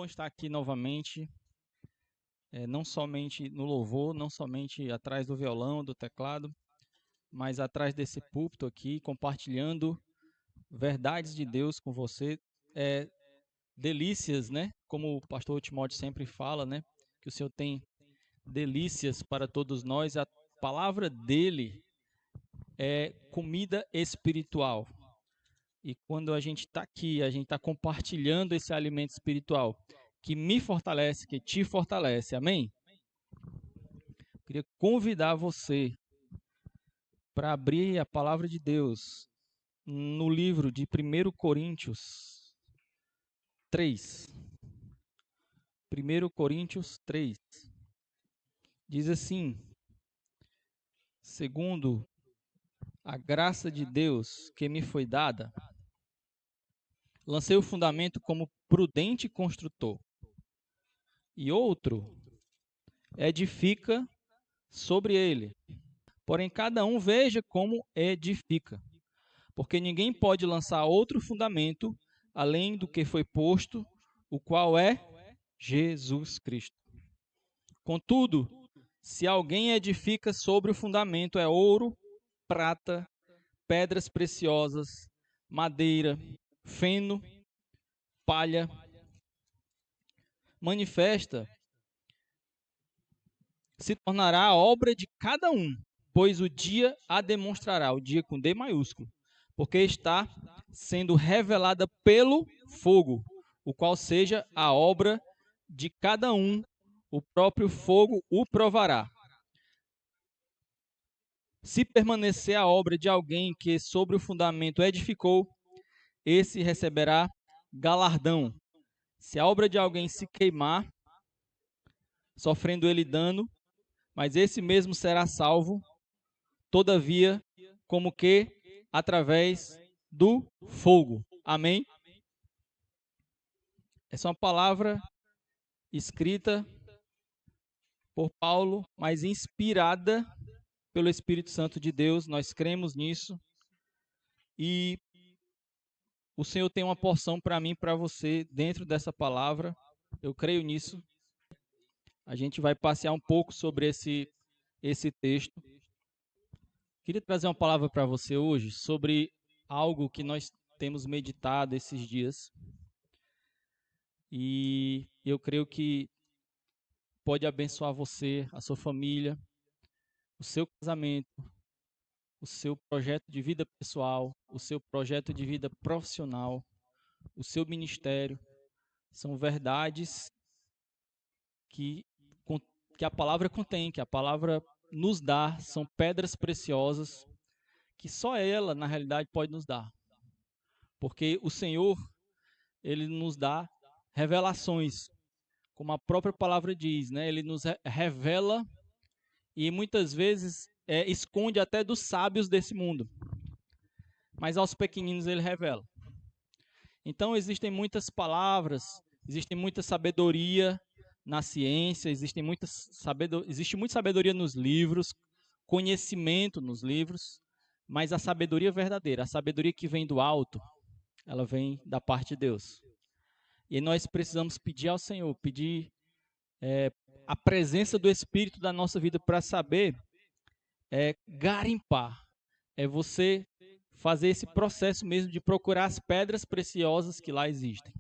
bom estar aqui novamente, não somente no louvor, não somente atrás do violão, do teclado, mas atrás desse púlpito aqui, compartilhando verdades de Deus com você, delícias, né? Como o pastor Timóteo sempre fala, né? Que o Senhor tem delícias para todos nós. A palavra dele é comida espiritual. E quando a gente está aqui, a gente está compartilhando esse alimento espiritual que me fortalece, que te fortalece. Amém? Queria convidar você para abrir a palavra de Deus no livro de 1 Coríntios 3. 1 Coríntios 3. Diz assim: segundo a graça de Deus que me foi dada, lancei o fundamento como prudente construtor, e outro edifica sobre ele. Porém, cada um veja como edifica, porque ninguém pode lançar outro fundamento além do que foi posto, o qual é Jesus Cristo. Contudo, se alguém edifica sobre o fundamento, é ouro, prata, pedras preciosas, madeira, feno, palha, manifesta, se tornará a obra de cada um, pois o dia a demonstrará, o dia com D maiúsculo, porque está sendo revelada pelo fogo, o qual seja a obra de cada um, o próprio fogo o provará. Se permanecer a obra de alguém que sobre o fundamento edificou, esse receberá galardão. Se a obra de alguém se queimar, sofrendo ele dano, mas esse mesmo será salvo, todavia, como que através do fogo. Amém? Essa é uma palavra escrita por Paulo, mas inspirada pelo Espírito Santo de Deus. Nós cremos nisso. E o Senhor tem uma porção para mim e para você dentro dessa palavra. Eu creio nisso. A gente vai passear um pouco sobre esse texto. Queria trazer uma palavra para você hoje sobre algo que nós temos meditado esses dias. E eu creio que pode abençoar você, a sua família, o seu casamento, o seu projeto de vida pessoal, o seu projeto de vida profissional, o seu ministério. São verdades que a palavra contém, que a palavra nos dá, são pedras preciosas que só ela, na realidade, pode nos dar. Porque o Senhor, ele nos dá revelações, como a própria palavra diz, né? Ele nos revela e muitas vezes esconde até dos sábios desse mundo. Mas aos pequeninos ele revela. Então existem muitas palavras, existe muita sabedoria na ciência, existe muita sabedoria nos livros, conhecimento nos livros, mas a sabedoria verdadeira, a sabedoria que vem do alto, ela vem da parte de Deus. E nós precisamos pedir ao Senhor, pedir a presença do Espírito da nossa vida para saber garimpar. É você fazer esse processo mesmo de procurar as pedras preciosas que lá existem.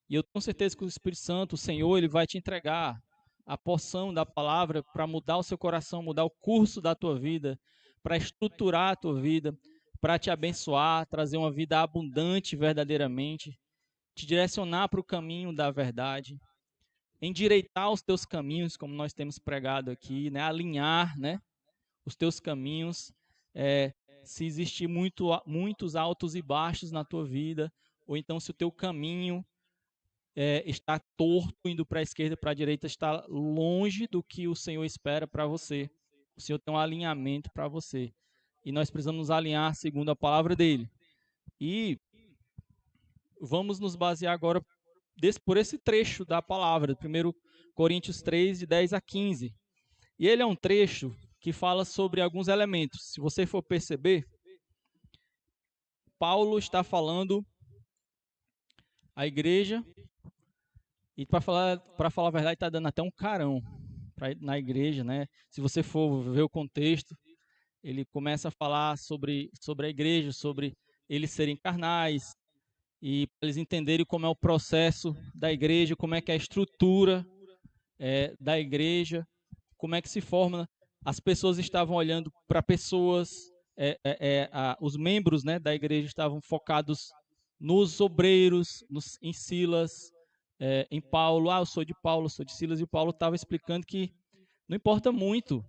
E eu tenho certeza que o Espírito Santo, o Senhor, ele vai te entregar a porção da palavra para mudar o seu coração, mudar o curso da tua vida, para estruturar a tua vida, para te abençoar, trazer uma vida abundante verdadeiramente, te direcionar para o caminho da verdade, endireitar os teus caminhos, como nós temos pregado aqui, né? Alinhar, né? Os teus caminhos, se existir muitos altos e baixos na tua vida, ou então se o teu caminho está torto, indo para a esquerda, para a direita, está longe do que o Senhor espera para você. O Senhor tem um alinhamento para você. E nós precisamos nos alinhar segundo a palavra dele. E vamos nos basear agora por esse trecho da palavra, 1 Coríntios 3, de 10 a 15. E ele é um trecho que fala sobre alguns elementos. Se você for perceber, Paulo está falando à igreja E para falar a verdade, está dando até um carão na igreja, né? Se você for ver o contexto, ele começa a falar sobre a igreja, sobre eles serem carnais, e para eles entenderem como é o processo da igreja, como é que é a estrutura da igreja, como é que se forma. As pessoas estavam olhando para pessoas, os membros, né, da igreja estavam focados nos obreiros, em Silas, em Paulo. Eu sou de Paulo, eu sou de Silas, e o Paulo estava explicando que não importa muito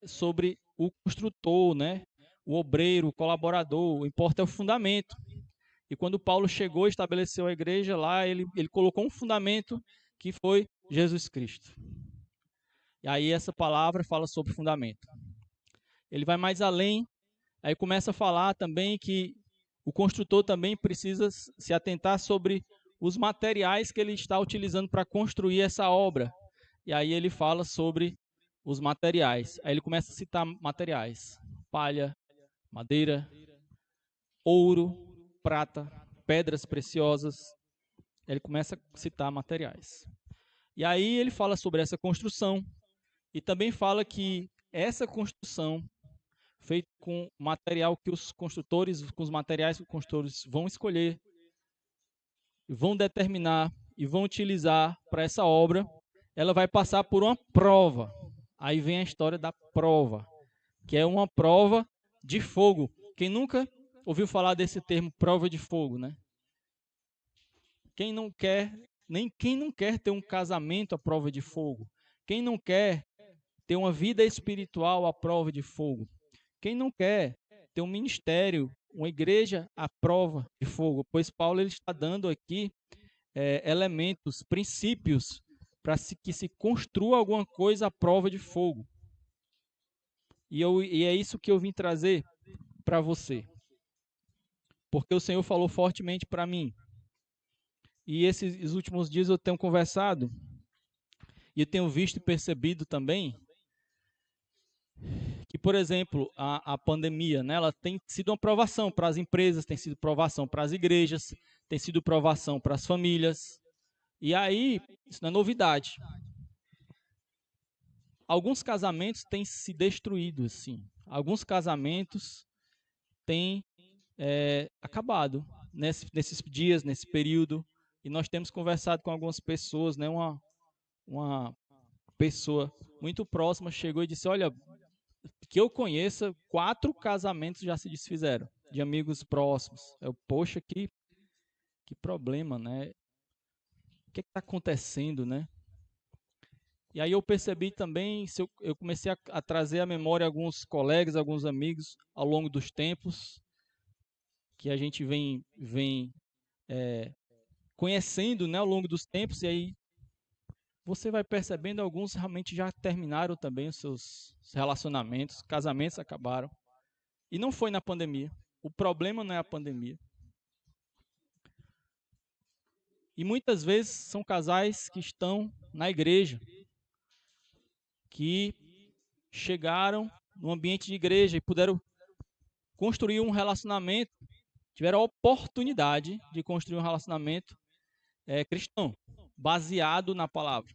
sobre o construtor, né, o obreiro, o colaborador, o importa é o fundamento. E quando Paulo chegou e estabeleceu a igreja lá, ele colocou um fundamento que foi Jesus Cristo. E aí essa palavra fala sobre fundamento. Ele vai mais além, aí começa a falar também que o construtor também precisa se atentar sobre os materiais que ele está utilizando para construir essa obra. E aí ele fala sobre os materiais. Aí ele começa a citar materiais: palha, madeira, ouro, prata, pedras preciosas. Ele começa a citar materiais. E aí ele fala sobre essa construção e também fala que essa construção feita com material que os construtores, com os materiais que os construtores vão escolher, vão determinar e vão utilizar para essa obra, ela vai passar por uma prova. Aí vem a história da prova, que é uma prova de fogo. Quem nunca ouviu falar desse termo prova de fogo, né? Quem não quer, nem quem não quer ter um casamento à prova de fogo? Quem não quer ter uma vida espiritual à prova de fogo? Quem não quer ter um ministério, uma igreja à prova de fogo? Pois Paulo ele está dando aqui elementos, princípios para que se construa alguma coisa à prova de fogo. E é isso que eu vim trazer para você. Porque o Senhor falou fortemente para mim. E esses últimos dias eu tenho conversado e eu tenho visto e percebido também que, por exemplo, a pandemia, né, ela tem sido uma provação para as empresas, tem sido provação para as igrejas, tem sido provação para as famílias. E aí, isso não é novidade. Alguns casamentos têm se destruído, assim. Alguns casamentos têm acabado nesses dias, nesse período. E nós temos conversado com algumas pessoas, né? Uma pessoa muito próxima chegou e disse: olha, que eu conheça, 4 casamentos já se desfizeram, de amigos próximos. Poxa, que problema, né? O que está acontecendo, né? E aí eu percebi também, eu comecei a trazer à memória alguns colegas, alguns amigos, ao longo dos tempos, que a gente vem conhecendo, né, ao longo dos tempos, e aí você vai percebendo, alguns realmente já terminaram também os seus relacionamentos, casamentos acabaram. E não foi na pandemia. O problema não é a pandemia. E muitas vezes são casais que estão na igreja, que chegaram no ambiente de igreja e puderam construir um relacionamento, tiveram a oportunidade de construir um relacionamento cristão, baseado na palavra.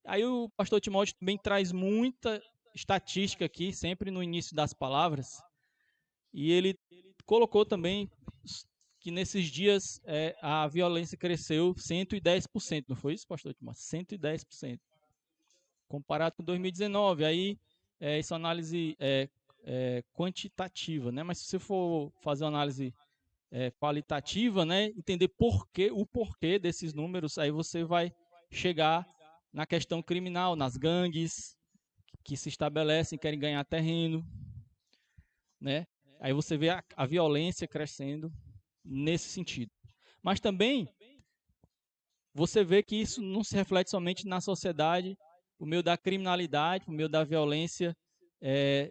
Aí o pastor Timóteo também traz muita estatística aqui, sempre no início das palavras, e ele colocou também que nesses dias a violência cresceu 110%, não foi isso, pastor Timóteo? 110%. Comparado com 2019, aí isso é análise quantitativa, né? Mas se você for fazer uma análise qualitativa, né, entender o porquê desses números, aí você vai chegar na questão criminal, nas gangues que se estabelecem, querem ganhar terreno, né? Aí você vê a violência crescendo nesse sentido. Mas também você vê que isso não se reflete somente na sociedade, por meio da criminalidade, por meio da violência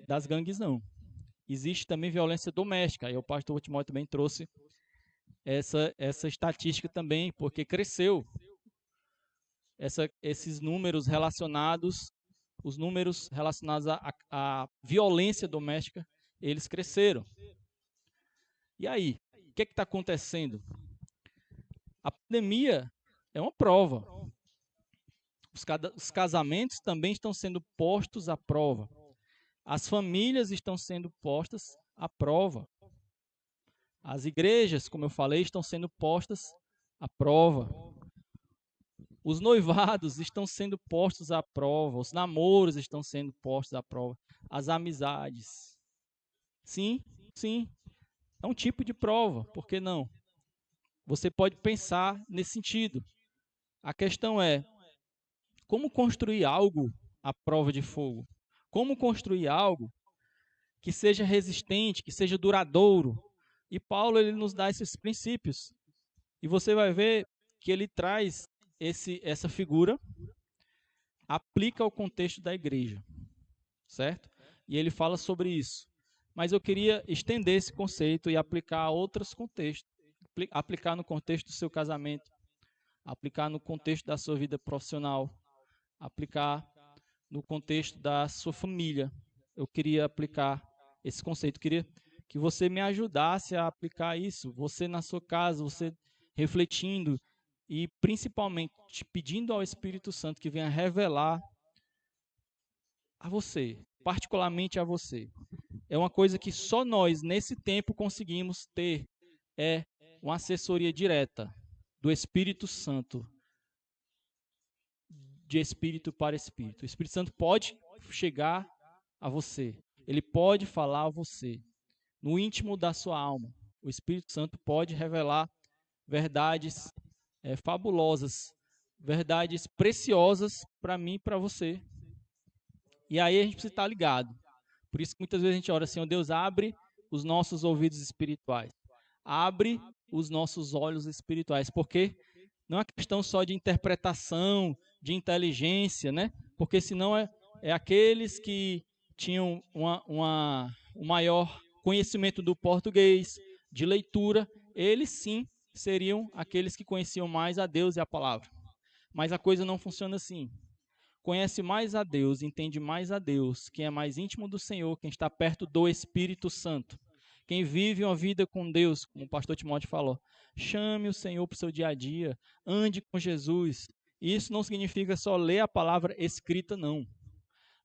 das gangues, não. Existe também violência doméstica. Aí o pastor Timóteo também trouxe essa estatística também, porque cresceu esses números relacionados, os números relacionados à violência doméstica, eles cresceram. E aí, o que está acontecendo? A pandemia é uma prova. Os casamentos também estão sendo postos à prova. As famílias estão sendo postas à prova. As igrejas, como eu falei, estão sendo postas à prova. Os noivados estão sendo postos à prova. Os namoros estão sendo postos à prova. As amizades. Sim, sim. É um tipo de prova, por que não? Você pode pensar nesse sentido. A questão é, como construir algo à prova de fogo? Como construir algo que seja resistente, que seja duradouro? E Paulo, ele nos dá esses princípios. E você vai ver que ele traz essa figura, aplica ao contexto da igreja, certo? E ele fala sobre isso. Mas eu queria estender esse conceito e aplicar a outros contextos. Aplicar no contexto do seu casamento, aplicar no contexto da sua vida profissional, aplicar no contexto da sua família. Eu queria aplicar esse conceito, queria que você me ajudasse a aplicar isso, você na sua casa, você refletindo e principalmente pedindo ao Espírito Santo que venha revelar a você, particularmente a você. É uma coisa que só nós, nesse tempo, conseguimos ter, é uma assessoria direta do Espírito Santo, de espírito para espírito. O Espírito Santo pode chegar a você, ele pode falar a você, no íntimo da sua alma. O Espírito Santo pode revelar verdades fabulosas, verdades preciosas para mim e para você. E aí a gente precisa estar ligado. Por isso que muitas vezes a gente ora, Senhor Deus, abre os nossos ouvidos espirituais. Abre os nossos olhos espirituais. Porque não é questão só de interpretação, de inteligência, né? Porque senão é aqueles que tinham um maior conhecimento do português, de leitura, eles sim seriam aqueles que conheciam mais a Deus e a palavra. Mas a coisa não funciona assim. Conhece mais a Deus, entende mais a Deus, quem é mais íntimo do Senhor, quem está perto do Espírito Santo, quem vive uma vida com Deus, como o pastor Timóteo falou. Chame o Senhor para o seu dia a dia, ande com Jesus. Isso não significa só ler a palavra escrita, não.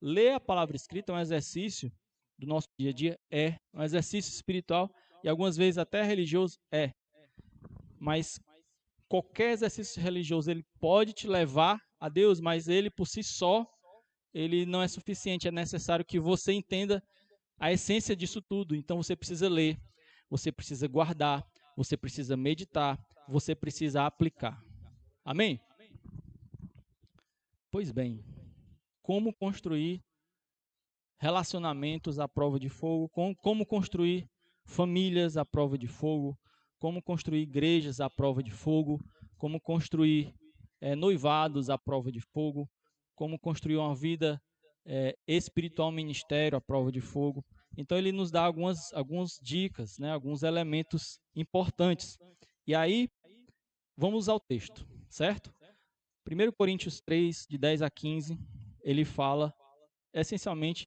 Ler a palavra escrita é um exercício do nosso dia a dia, é um exercício espiritual e algumas vezes até religioso, é. Mas qualquer exercício religioso, ele pode te levar a Deus, mas ele por si só, ele não é suficiente, é necessário que você entenda a essência disso tudo. Então você precisa ler, você precisa guardar, você precisa meditar, você precisa aplicar. Amém? Pois bem, como construir relacionamentos à prova de fogo, como construir famílias à prova de fogo, como construir igrejas à prova de fogo, como construir noivados à prova de fogo, como construir uma vida espiritual, ministério à prova de fogo. Então ele nos dá algumas dicas, né, alguns elementos importantes. E aí, vamos ao texto, certo? 1 Coríntios 3, de 10 a 15, ele fala essencialmente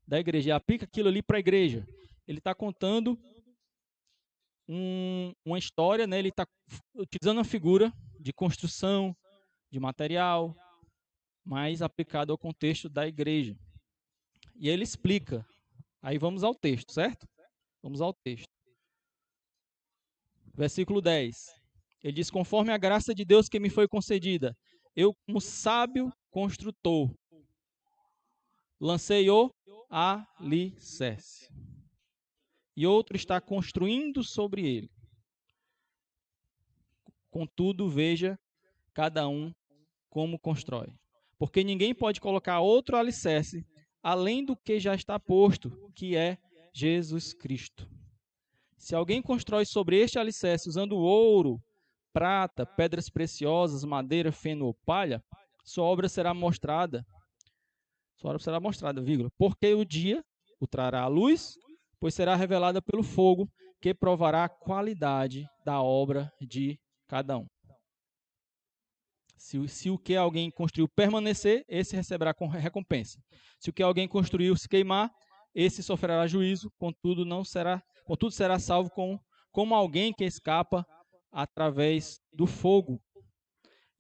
da igreja, ele aplica aquilo ali para a igreja. Ele está contando uma história, né? Ele está utilizando uma figura de construção, de material, mas aplicado ao contexto da igreja. E ele explica. Aí vamos ao texto, certo? Vamos ao texto. Versículo 10. Ele diz, conforme a graça de Deus que me foi concedida, eu como sábio construtor, lancei o alicerce. E outro está construindo sobre ele. Contudo, veja cada um como constrói. Porque ninguém pode colocar outro alicerce além do que já está posto, que é Jesus Cristo. Se alguém constrói sobre este alicerce usando ouro, prata, pedras preciosas, madeira, feno ou palha, sua obra será mostrada, vírgula, porque o dia o trará à luz, pois será revelada pelo fogo, que provará a qualidade da obra de cada um. Se o que alguém construiu permanecer, esse receberá recompensa. Se o que alguém construiu se queimar, esse sofrerá juízo, contudo será salvo como alguém que escapa através do fogo.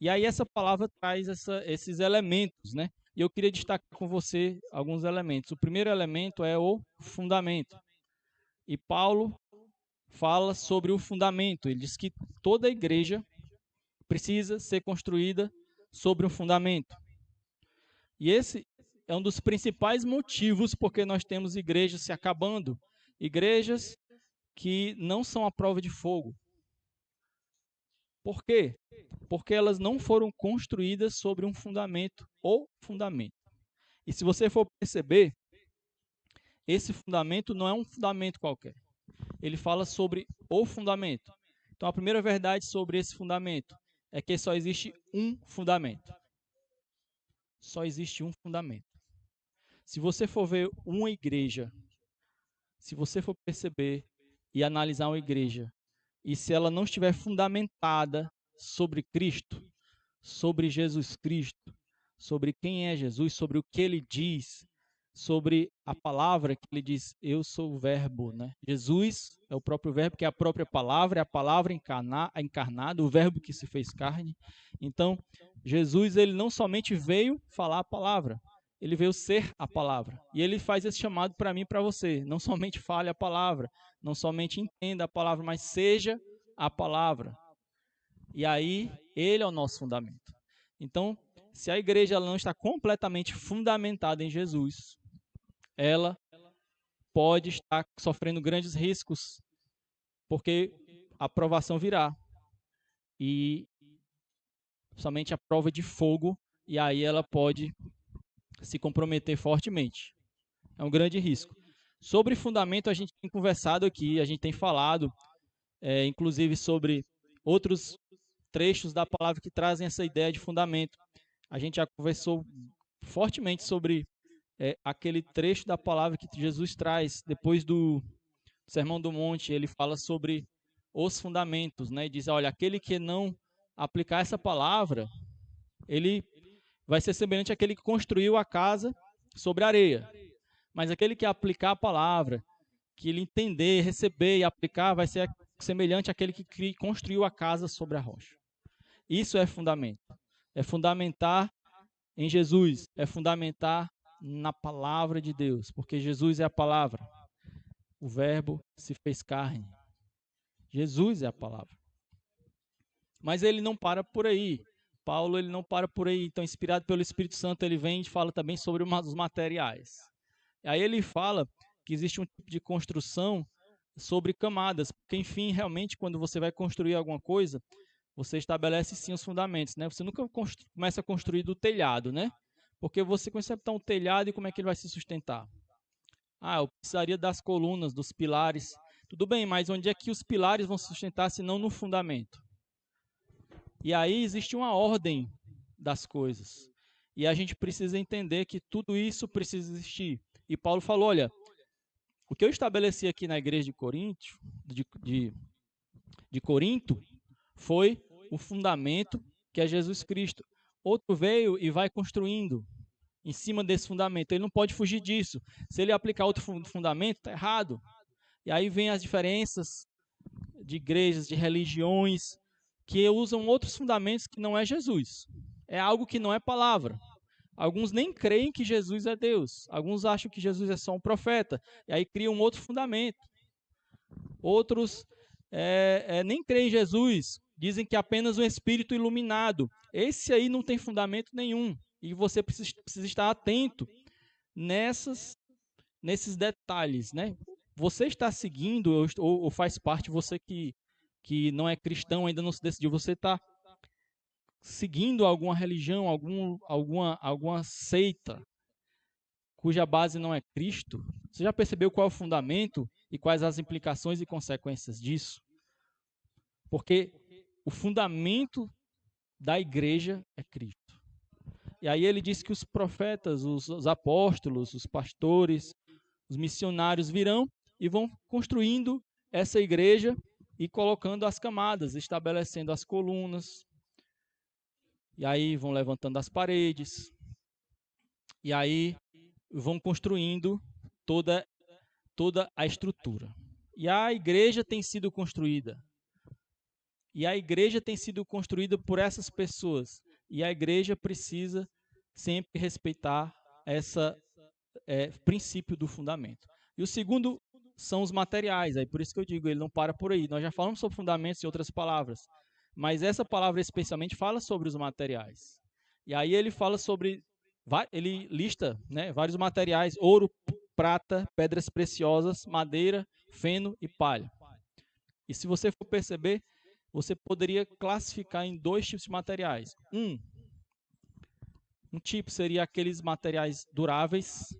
E aí essa palavra traz esses elementos, né? E eu queria destacar com você alguns elementos. O primeiro elemento é o fundamento. E Paulo fala sobre o fundamento. Ele diz que toda igreja precisa ser construída sobre um fundamento. E esse é um dos principais motivos porque nós temos igrejas se acabando. Igrejas que não são à prova de fogo. Por quê? Porque elas não foram construídas sobre um fundamento ou fundamento. E se você for perceber, esse fundamento não é um fundamento qualquer. Ele fala sobre o fundamento. Então, a primeira verdade sobre esse fundamento é que só existe um fundamento. Só existe um fundamento. Se você for ver uma igreja, se você for perceber e analisar uma igreja, e se ela não estiver fundamentada sobre Cristo, sobre Jesus Cristo, sobre quem é Jesus, sobre o que ele diz, sobre a palavra que ele diz, eu sou o verbo, né? Jesus é o próprio verbo, que é a própria palavra, é a palavra encarnada, o verbo que se fez carne. Então, Jesus, ele não somente veio falar a palavra, ele veio ser a palavra. E ele faz esse chamado para mim e para você. Não somente fale a palavra, não somente entenda a palavra, mas seja a palavra. E aí, ele é o nosso fundamento. Então, se a igreja não está completamente fundamentada em Jesus, ela pode estar sofrendo grandes riscos, porque a provação virá. E somente a prova de fogo, e aí ela pode se comprometer fortemente. É um grande risco. Sobre fundamento, a gente tem conversado aqui, a gente tem falado, inclusive sobre outros trechos da palavra que trazem essa ideia de fundamento. A gente já conversou fortemente sobre aquele trecho da palavra que Jesus traz depois do Sermão do Monte. Ele fala sobre os fundamentos, né? E diz, olha, aquele que não aplicar essa palavra, ele vai ser semelhante àquele que construiu a casa sobre areia. Mas aquele que aplicar a palavra, que ele entender, receber e aplicar, vai ser semelhante àquele que construiu a casa sobre a rocha. Isso é fundamento. É fundamentar em Jesus, é fundamentar na palavra de Deus, porque Jesus é a palavra. O verbo se fez carne. Jesus é a palavra. Mas ele não para por aí. Paulo, ele não para por aí. Então, inspirado pelo Espírito Santo, ele vem e fala também sobre os materiais. Aí ele fala que existe um tipo de construção sobre camadas, porque, enfim, realmente, quando você vai construir alguma coisa, você estabelece sim os fundamentos, né? Você nunca começa a construir do telhado, né? Porque você conceptar um telhado e como é que ele vai se sustentar? Ah, eu precisaria das colunas, dos pilares. Tudo bem, mas onde é que os pilares vão se sustentar se não no fundamento? E aí existe uma ordem das coisas. E a gente precisa entender que tudo isso precisa existir. E Paulo falou, olha, o que eu estabeleci aqui na igreja de Corinto foi o fundamento que é Jesus Cristo. Outro veio e vai construindo em cima desse fundamento. Ele não pode fugir disso. Se ele aplicar outro fundamento, está errado. E aí vem as diferenças de igrejas, de religiões, que usam outros fundamentos que não é Jesus. É algo que não é palavra. Alguns nem creem que Jesus é Deus. Alguns acham que Jesus é só um profeta. E aí criam um outro fundamento. Outros nem creem em Jesus. Dizem que é apenas um espírito iluminado. Esse aí não tem fundamento nenhum. E você precisa estar atento nesses detalhes, né? Você está seguindo ou faz parte, você que não é cristão, ainda não se decidiu, você está seguindo alguma religião, alguma seita cuja base não é Cristo? Você já percebeu qual é o fundamento e quais as implicações e consequências disso? Porque o fundamento da igreja é Cristo. E aí ele diz que os profetas, os apóstolos, os pastores, os missionários virão e vão construindo essa igreja e colocando as camadas, estabelecendo as colunas. E aí vão levantando as paredes. E aí vão construindo toda a estrutura. E a igreja tem sido construída. E a igreja tem sido construída por essas pessoas. E a igreja precisa sempre respeitar esse princípio do fundamento. E o segundo são os materiais. Aí por isso que eu digo, ele não para por aí. Nós já falamos sobre fundamentos em outras palavras. Mas essa palavra especialmente fala sobre os materiais. E aí ele fala sobre, ele lista, né, vários materiais: ouro, prata, pedras preciosas, madeira, feno e palha. E se você for perceber, você poderia classificar em dois tipos de materiais. Um tipo seria aqueles materiais duráveis.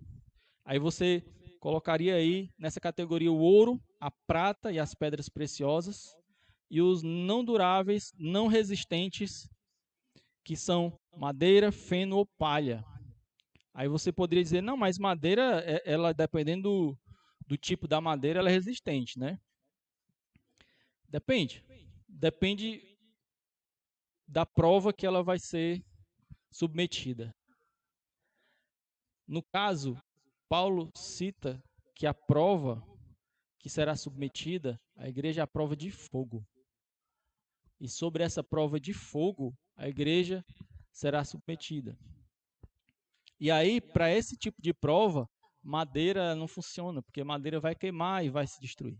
Aí você colocaria aí nessa categoria o ouro, a prata e as pedras preciosas. E os não duráveis, não resistentes, que são madeira, feno ou palha. Aí você poderia dizer, não, mas madeira, ela dependendo do tipo da madeira, ela é resistente, né? Depende. Depende da prova que ela vai ser submetida. No caso, Paulo cita que a prova que será submetida à igreja é a prova de fogo. E sobre essa prova de fogo, a igreja será submetida. E aí, para esse tipo de prova, madeira não funciona, porque madeira vai queimar e vai se destruir.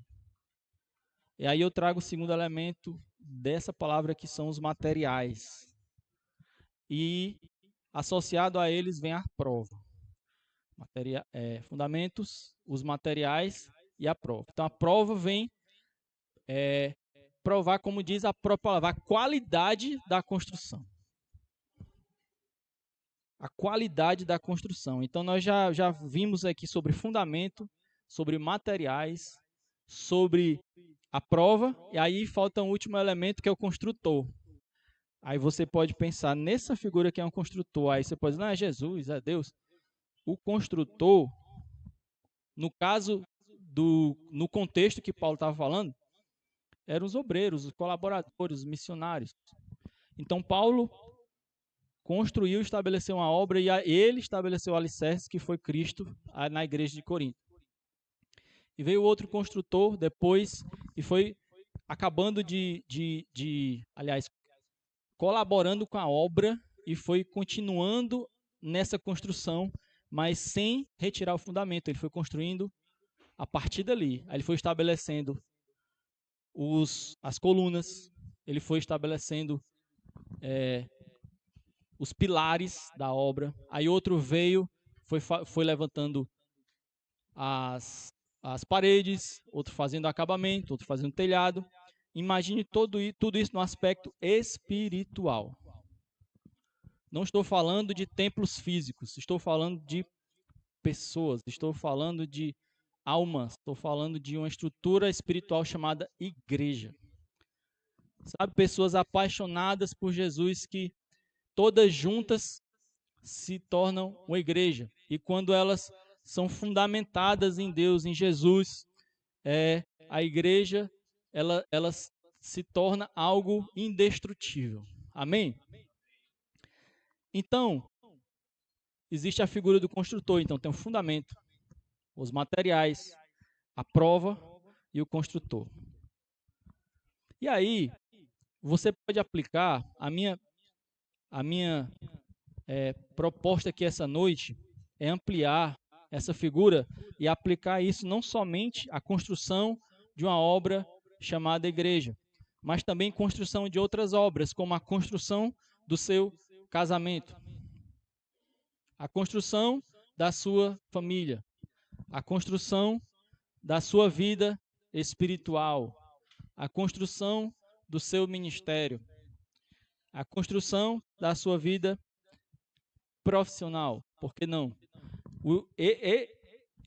E aí eu trago o segundo elemento dessa palavra, que são os materiais. E associado a eles vem a prova. Fundamentos, os materiais e a prova. Então a prova vem provar, como diz a própria palavra, a qualidade da construção. A qualidade da construção. Então nós já vimos aqui sobre fundamento, sobre materiais, sobre a prova, e aí falta um último elemento, que é o construtor. Aí você pode pensar nessa figura que é um construtor, aí você pode dizer, não, é Jesus, é Deus. O construtor, no caso, no contexto que Paulo estava falando, eram os obreiros, os colaboradores, os missionários. Então Paulo construiu, estabeleceu uma obra, e ele estabeleceu o alicerce, que foi Cristo, na igreja de Corinto. E veio outro construtor depois, e foi acabando aliás, colaborando com a obra, e foi continuando nessa construção, mas sem retirar o fundamento. Ele foi construindo a partir dali. Aí ele foi estabelecendo as colunas, ele foi estabelecendo os pilares da obra. Aí outro veio, foi levantando as paredes, outro fazendo acabamento, outro fazendo telhado. Imagine tudo isso no aspecto espiritual. Não estou falando de templos físicos, estou falando de pessoas, estou falando de almas, estou falando de uma estrutura espiritual chamada igreja. Sabe, pessoas apaixonadas por Jesus, que todas juntas se tornam uma igreja. E quando elas são fundamentadas em Deus, em Jesus, a igreja ela se torna algo indestrutível. Amém? Então, existe a figura do construtor. Então, tem o fundamento, os materiais, a prova e o construtor. E aí, você pode aplicar a minha proposta aqui essa noite é ampliar essa figura e aplicar isso não somente à construção de uma obra chamada igreja, mas também construção de outras obras, como a construção do seu casamento, a construção da sua família, a construção da sua vida espiritual, a construção do seu ministério, a construção da sua vida profissional. Por que não?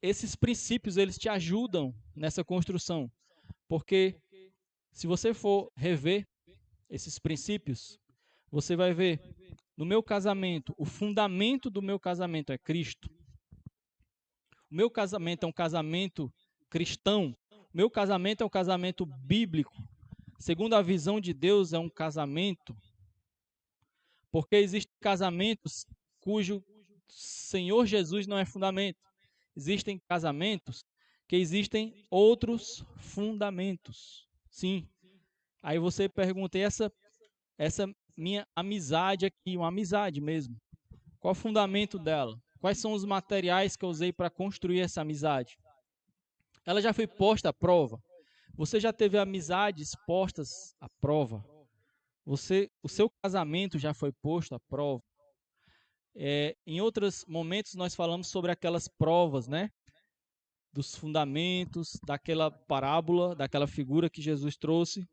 Esses princípios, eles te ajudam nessa construção, porque se você for rever esses princípios, você vai ver, no meu casamento, o fundamento do meu casamento é Cristo. O meu casamento é um casamento cristão. O meu casamento é um casamento bíblico. Segundo a visão de Deus, é um casamento, porque existem casamentos cujo Senhor Jesus não é fundamento. Existem casamentos que existem outros fundamentos. Sim, Aí você pergunta, essa minha amizade aqui, uma amizade mesmo, qual o fundamento dela? Quais são os materiais que eu usei para construir essa amizade? Ela já foi posta à prova? Você já teve amizades postas à prova? O seu casamento já foi posto à prova? Em outros momentos nós falamos sobre aquelas provas, né? Dos fundamentos, daquela parábola, daquela figura que Jesus trouxe,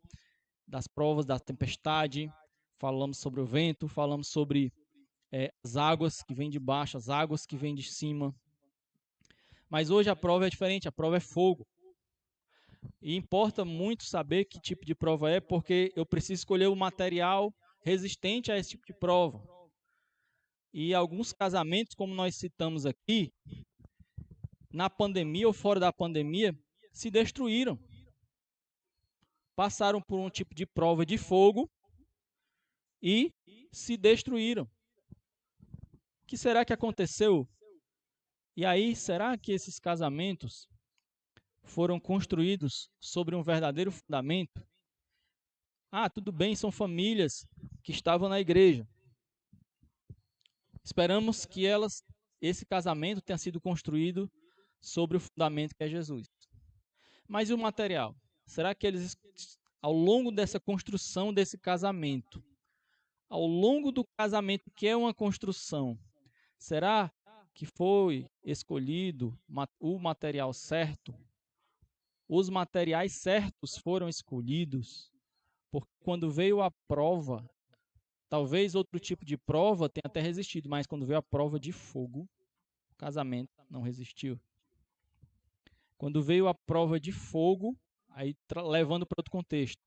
das provas da tempestade. Falamos sobre o vento, falamos sobre as águas que vêm de baixo, as águas que vêm de cima. Mas hoje a prova é diferente, a prova é fogo. E importa muito saber que tipo de prova é, porque eu preciso escolher o material resistente a esse tipo de prova. E alguns casamentos, como nós citamos aqui, na pandemia ou fora da pandemia, se destruíram. Passaram por um tipo de prova de fogo e se destruíram. O que será que aconteceu? E aí, será que esses casamentos foram construídos sobre um verdadeiro fundamento? Ah, tudo bem, são famílias que estavam na igreja. Esperamos que esse casamento tenha sido construído sobre o fundamento que é Jesus. Mas e o material? Será que eles, ao longo dessa construção desse casamento, ao longo do casamento, que é uma construção, será que foi escolhido o material certo? Os materiais certos foram escolhidos? Porque quando veio a prova, talvez outro tipo de prova tenha até resistido, mas quando veio a prova de fogo, o casamento não resistiu. Quando veio a prova de fogo, aí levando para outro contexto,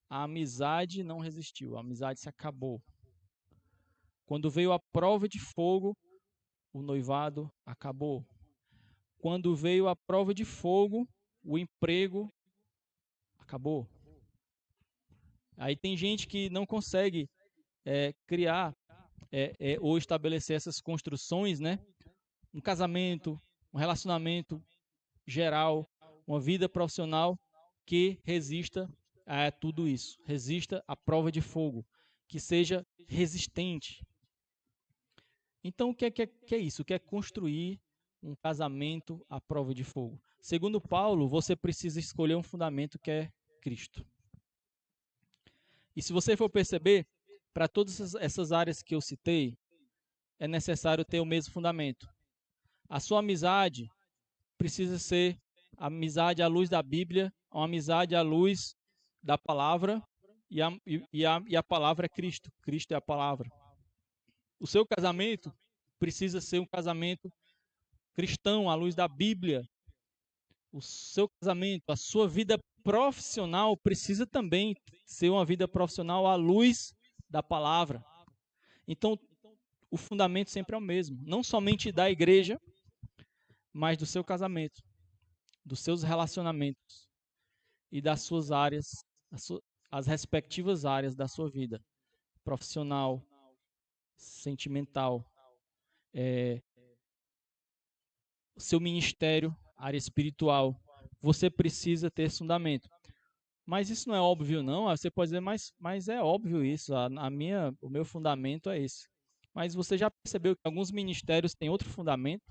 a amizade não resistiu, a amizade se acabou. Quando veio a prova de fogo, o noivado acabou. Quando veio a prova de fogo, o emprego acabou. Aí tem gente que não consegue criar ou estabelecer essas construções, né? Um casamento, um relacionamento geral, uma vida profissional que resista a tudo isso, resista à prova de fogo, que seja resistente. Então, o que é isso? O que é construir um casamento à prova de fogo? Segundo Paulo, você precisa escolher um fundamento que é Cristo. E se você for perceber, para todas essas áreas que eu citei, é necessário ter o mesmo fundamento. A sua amizade precisa ser a amizade à luz da Bíblia, uma amizade à luz da palavra, e a palavra é Cristo. Cristo é a palavra. O seu casamento precisa ser um casamento cristão, à luz da Bíblia. O seu casamento, a sua vida profissional precisa também ser uma vida profissional à luz da palavra. Então, o fundamento sempre é o mesmo, não somente da igreja, mas do seu casamento, dos seus relacionamentos e das suas áreas, as respectivas áreas da sua vida, profissional, sentimental, seu ministério, área espiritual. Você precisa ter esse fundamento. Mas isso não é óbvio, não. Você pode dizer, mas é óbvio isso. O meu fundamento é esse. Mas você já percebeu que alguns ministérios têm outro fundamento?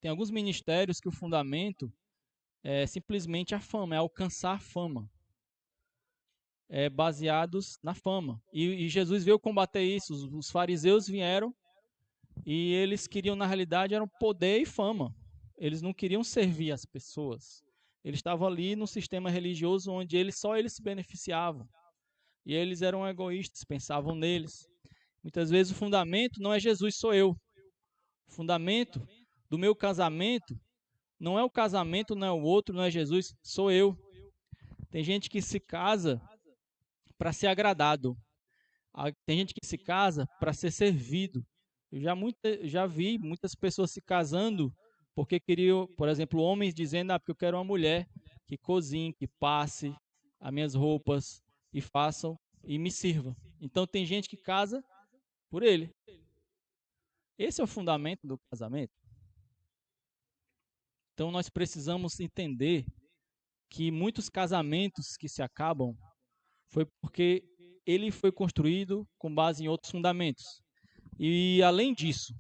Tem alguns ministérios que o fundamento é simplesmente a fama, é alcançar a fama, baseados na fama. E Jesus veio combater isso. Os fariseus vieram e eles queriam, na realidade, eram poder e fama. Eles não queriam servir as pessoas. Eles estavam ali no sistema religioso onde só eles se beneficiavam. E eles eram egoístas, pensavam neles. Muitas vezes o fundamento não é Jesus, sou eu. O fundamento do meu casamento não é o casamento, não é o outro, não é Jesus, sou eu. Tem gente que se casa para ser agradado. Tem gente que se casa para ser servido. Eu já vi muitas pessoas se casando porque queriam, por exemplo, homens dizendo, porque eu quero uma mulher que cozinhe, que passe as minhas roupas e façam e me sirva. Então tem gente que casa por ele. Esse é o fundamento do casamento. Então nós precisamos entender que muitos casamentos que se acabam foi porque ele foi construído com base em outros fundamentos. E, além disso,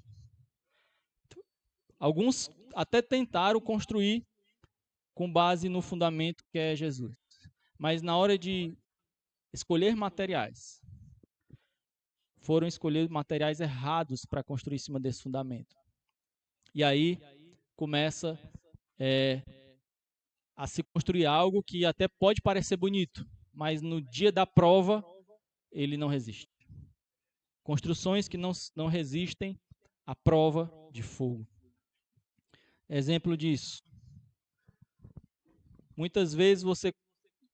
alguns até tentaram construir com base no fundamento que é Jesus. Mas na hora de escolher materiais, foram escolher materiais errados para construir em cima desse fundamento. E aí começa a se construir algo que até pode parecer bonito, mas no dia da prova ele não resiste. Construções que não resistem à prova de fogo. Exemplo disso. Muitas vezes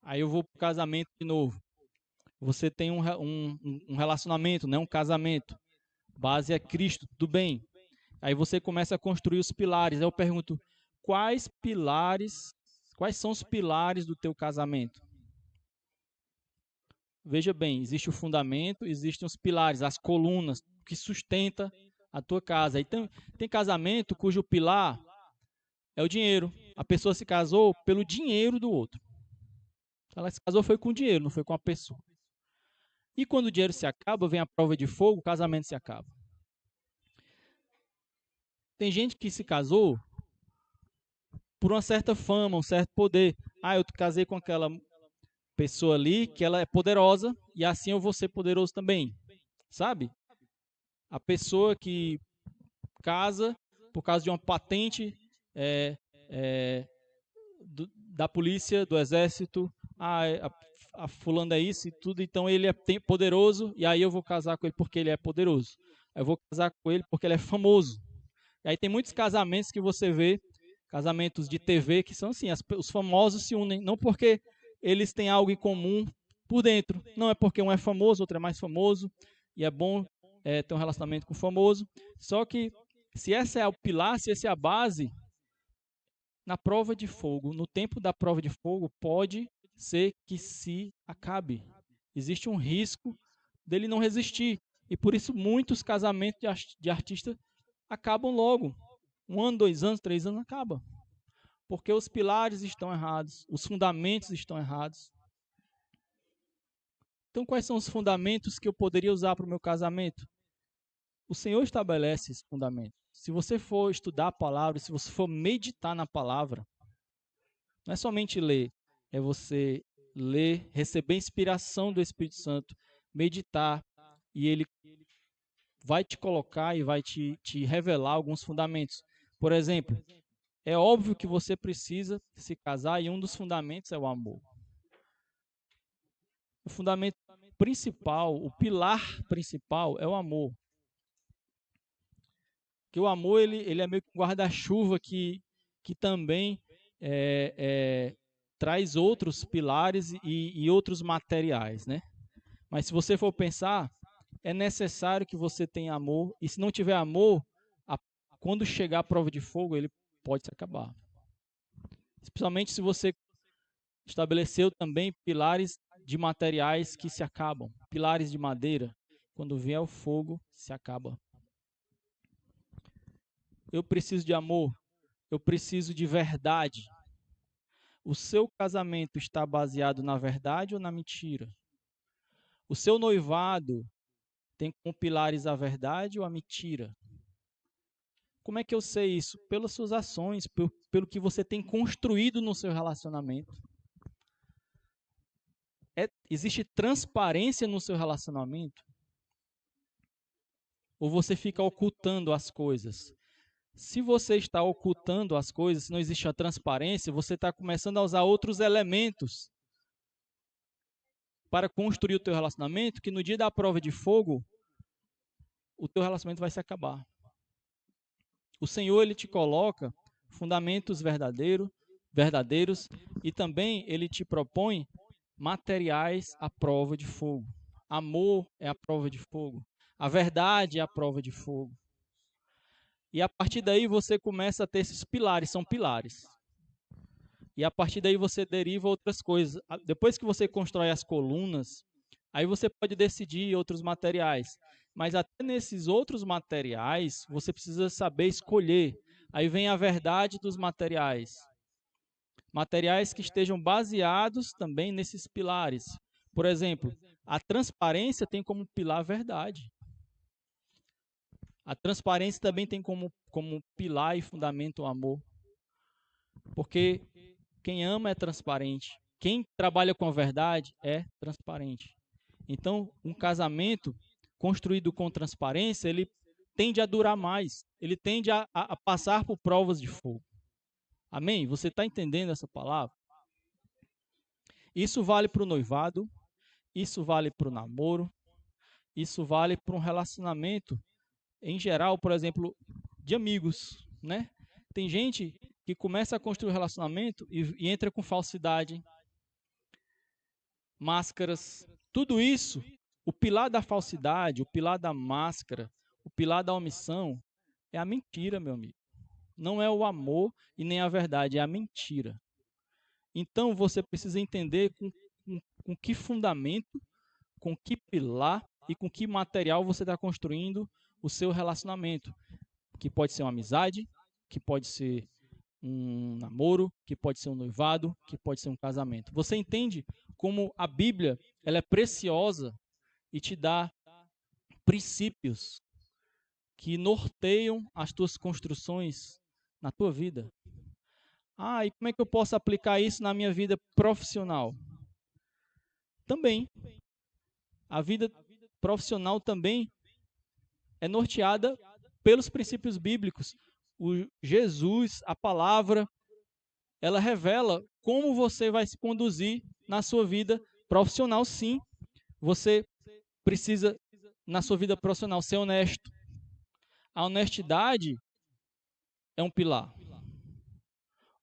aí eu vou para o casamento de novo. Você tem um relacionamento, né, um casamento. Base é Cristo, tudo bem. Aí você começa a construir os pilares. Aí eu pergunto, quais são os pilares do teu casamento? Veja bem, existe o fundamento, existem os pilares, as colunas que sustenta a tua casa. Aí tem casamento cujo pilar é o dinheiro. A pessoa se casou pelo dinheiro do outro. Ela se casou foi com o dinheiro, não foi com a pessoa. E quando o dinheiro se acaba, vem a prova de fogo, o casamento se acaba. Tem gente que se casou por uma certa fama, um certo poder. Eu casei com aquela pessoa ali, que ela é poderosa, e assim eu vou ser poderoso também. Sabe? A pessoa que casa por causa de uma patente da polícia, do exército, a fulano é isso e tudo, então ele é poderoso, e aí eu vou casar com ele porque ele é poderoso. Eu vou casar com ele porque ele é famoso. E aí tem muitos casamentos que você vê, casamentos de TV, que são assim, os famosos se unem, não porque eles têm algo em comum por dentro, não é porque um é famoso, outro é mais famoso, e é bom ter um relacionamento com o famoso, só que se esse é o pilar, se essa é a base, na prova de fogo, no tempo da prova de fogo, pode ser que se acabe. Existe um risco dele não resistir, e por isso muitos casamentos de artistas acabam logo. 1 ano, 2 anos, 3 anos, acaba. Porque os pilares estão errados, os fundamentos estão errados. Então, quais são os fundamentos que eu poderia usar para o meu casamento? O Senhor estabelece esse fundamento. Se você for estudar a palavra, se você for meditar na palavra, não é somente ler, é você ler, receber inspiração do Espírito Santo, meditar, e ele vai te colocar e vai te revelar alguns fundamentos. Por exemplo, é óbvio que você precisa se casar e um dos fundamentos é o amor. O fundamento principal, o pilar principal é o amor. Porque o amor ele é meio que um guarda-chuva que também traz outros pilares e outros materiais, né? Mas se você for pensar, é necessário que você tenha amor, e se não tiver amor, quando chegar a prova de fogo, ele pode se acabar. Especialmente se você estabeleceu também pilares de materiais que se acabam, pilares de madeira, quando vier o fogo, se acaba. Eu preciso de amor, eu preciso de verdade. O seu casamento está baseado na verdade ou na mentira? O seu noivado tem como pilares a verdade ou a mentira? Como é que eu sei isso? Pelas suas ações, pelo que você tem construído no seu relacionamento. Existe transparência no seu relacionamento? Ou você fica ocultando as coisas? Se você está ocultando as coisas, se não existe a transparência, você está começando a usar outros elementos para construir o teu relacionamento, que no dia da prova de fogo, o teu relacionamento vai se acabar. O Senhor, ele te coloca fundamentos verdadeiros, e também ele te propõe materiais à prova de fogo. Amor é a prova de fogo. A verdade é a prova de fogo. E a partir daí você começa a ter esses pilares, são pilares. E a partir daí você deriva outras coisas. Depois que você constrói as colunas, aí você pode decidir outros materiais. Mas até nesses outros materiais, você precisa saber escolher. Aí vem a verdade dos materiais. Materiais que estejam baseados também nesses pilares. Por exemplo, a transparência tem como pilar a verdade. A transparência também tem como pilar e fundamento o amor. Porque quem ama é transparente. Quem trabalha com a verdade é transparente. Então, um casamento construído com transparência, ele tende a durar mais. Ele tende a passar por provas de fogo. Amém? Você está entendendo essa palavra? Isso vale para o noivado, isso vale para o namoro, isso vale para um relacionamento em geral, por exemplo, de amigos, né? Tem gente que começa a construir um relacionamento e entra com falsidade, máscaras, tudo isso, o pilar da falsidade, o pilar da máscara, o pilar da omissão é a mentira, meu amigo. Não é o amor e nem a verdade, é a mentira. Então você precisa entender com que fundamento, com que pilar e com que material você está construindo o seu relacionamento. Que pode ser uma amizade, que pode ser um namoro, que pode ser um noivado, que pode ser um casamento. Você entende como a Bíblia ela é preciosa e te dá princípios que norteiam as tuas construções na tua vida. Ah, e como é que eu posso aplicar isso na minha vida profissional? Também. A vida profissional também é norteada pelos princípios bíblicos. O Jesus, a palavra, ela revela como você vai se conduzir na sua vida profissional, sim. Você precisa, na sua vida profissional, ser honesto. A honestidade é um pilar.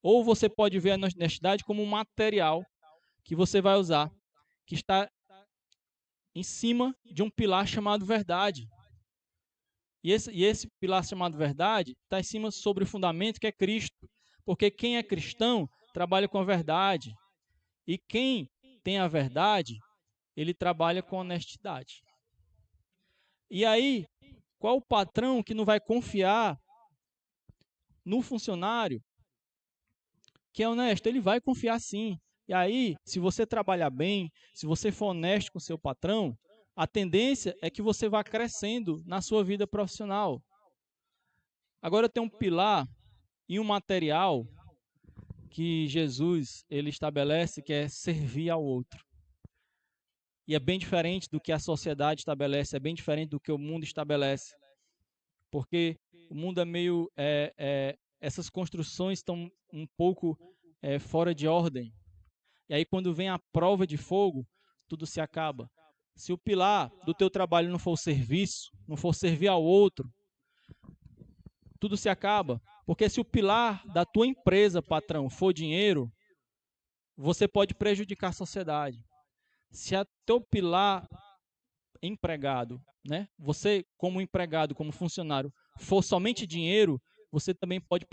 Ou você pode ver a honestidade como um material que você vai usar, que está em cima de um pilar chamado verdade. E esse pilar chamado verdade está em cima sobre o fundamento que é Cristo. Porque quem é cristão trabalha com a verdade. E quem tem a verdade, ele trabalha com honestidade. E aí, qual o patrão que não vai confiar no funcionário que é honesto? Ele vai confiar sim. E aí, se você trabalhar bem, se você for honesto com o seu patrão, a tendência é que você vá crescendo na sua vida profissional. Agora tem um pilar e um material que Jesus ele estabelece, que é servir ao outro. E é bem diferente do que a sociedade estabelece, é bem diferente do que o mundo estabelece. Porque o mundo é meio... essas construções estão um pouco fora de ordem. E aí quando vem a prova de fogo, tudo se acaba. Se o pilar do teu trabalho não for o serviço, não for servir ao outro, tudo se acaba. Porque se o pilar da tua empresa, patrão, for dinheiro, você pode prejudicar a sociedade. Se a teu pilar empregado, né? Você como empregado, como funcionário, for somente dinheiro, você também pode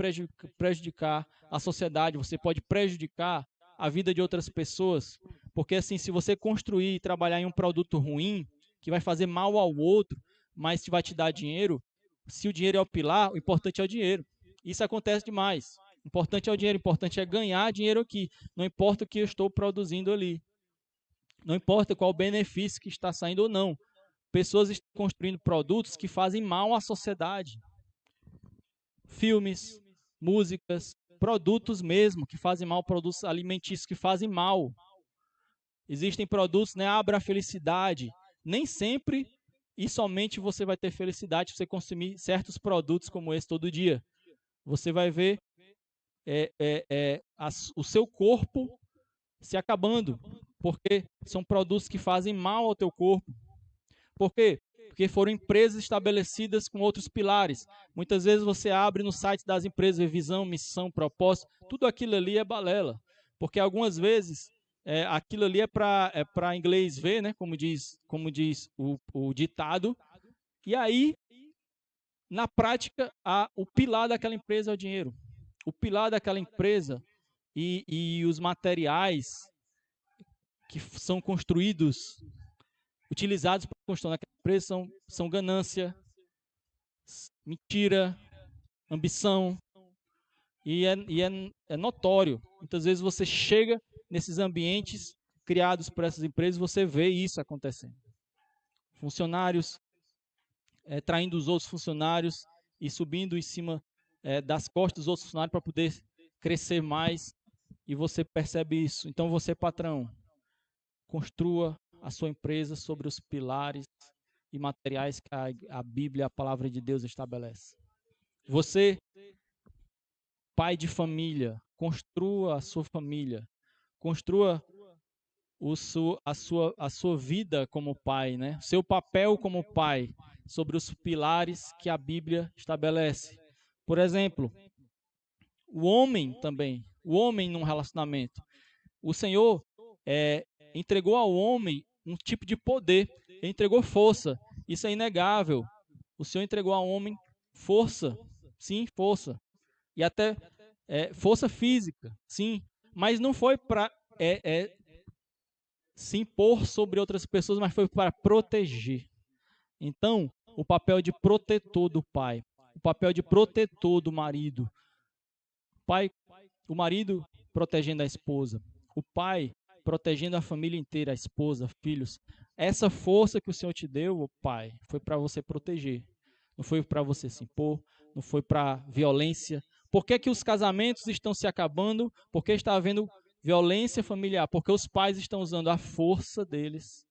prejudicar a sociedade, você pode prejudicar a vida de outras pessoas, porque assim, se você construir e trabalhar em um produto ruim, que vai fazer mal ao outro, mas que vai te dar dinheiro, se o dinheiro é o pilar, o importante é o dinheiro. Isso acontece demais. O importante é o dinheiro, o importante é ganhar dinheiro aqui, não importa o que eu estou produzindo ali. Não importa qual o benefício que está saindo ou não. Pessoas estão construindo produtos que fazem mal à sociedade. Filmes, músicas, produtos mesmo que fazem mal, produtos alimentícios que fazem mal. Existem produtos, né? Abra a felicidade. Nem sempre e somente você vai ter felicidade se você consumir certos produtos como esse todo dia. Você vai ver o seu corpo se acabando, porque são produtos que fazem mal ao teu corpo. Por quê? Porque foram empresas estabelecidas com outros pilares. Muitas vezes você abre no site das empresas visão, missão, propósito, tudo aquilo ali é balela. Porque algumas vezes aquilo ali é para inglês ver, né? Como diz o ditado. E aí, na prática, o pilar daquela empresa é o dinheiro. O pilar daquela empresa e os materiais que são construídos, utilizados para construir naquela empresa são ganância, mentira, ambição. É notório. Muitas vezes você chega nesses ambientes criados por essas empresas, você vê isso acontecendo. Funcionários traindo os outros funcionários e subindo em cima das costas dos outros funcionários para poder crescer mais, e você percebe isso. Então você, patrão, construa a sua empresa sobre os pilares e materiais que a Bíblia, a palavra de Deus estabelece. Você, pai de família, construa a sua família, construa a sua vida como pai, né? Seu papel como pai sobre os pilares que a Bíblia estabelece. Por exemplo, o homem também, o homem num relacionamento. O Senhor entregou ao homem um tipo de poder, ele entregou força, isso é inegável. O Senhor entregou ao homem força, sim, força, e até força física, sim, mas não foi para se impor sobre outras pessoas, mas foi para proteger. Então, o papel de protetor do pai, o papel de protetor do marido, o marido protegendo a esposa, o pai protegendo a família inteira, a esposa, filhos. Essa força que o Senhor te deu, pai, foi para você proteger. Não foi para você se impor, não foi para violência. Por que os casamentos estão se acabando? Porque está havendo violência familiar, porque os pais estão usando a força deles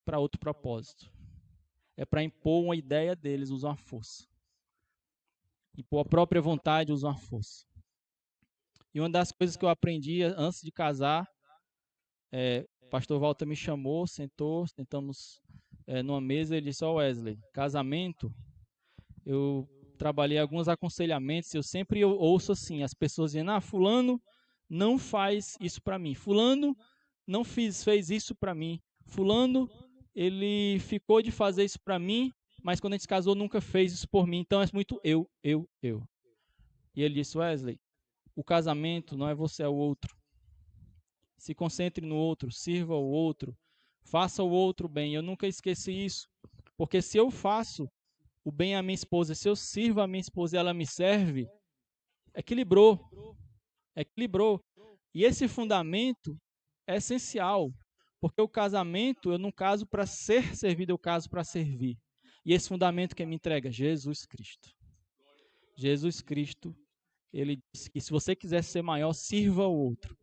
para outro propósito. É para impor uma ideia deles, usam a força. Impor a própria vontade, usam a força. E uma das coisas que eu aprendi antes de casar, o pastor Walter me chamou, sentamos numa mesa, ele disse: Wesley, casamento, eu trabalhei alguns aconselhamentos, eu sempre ouço assim, as pessoas dizendo: fulano não faz isso para mim, fulano não fez isso para mim, fulano, ele ficou de fazer isso para mim, mas quando a gente se casou nunca fez isso por mim, então é muito eu. E ele disse: Wesley, o casamento não é você, é o outro. Se concentre no outro, sirva o outro, faça o outro bem. Eu nunca esqueci isso, porque se eu faço o bem à minha esposa, se eu sirvo a minha esposa e ela me serve, equilibrou. E esse fundamento é essencial, porque o casamento, eu não caso para ser servido, eu caso para servir. E esse fundamento que me entrega, Jesus Cristo. Jesus Cristo, ele disse que se você quiser ser maior, sirva o outro.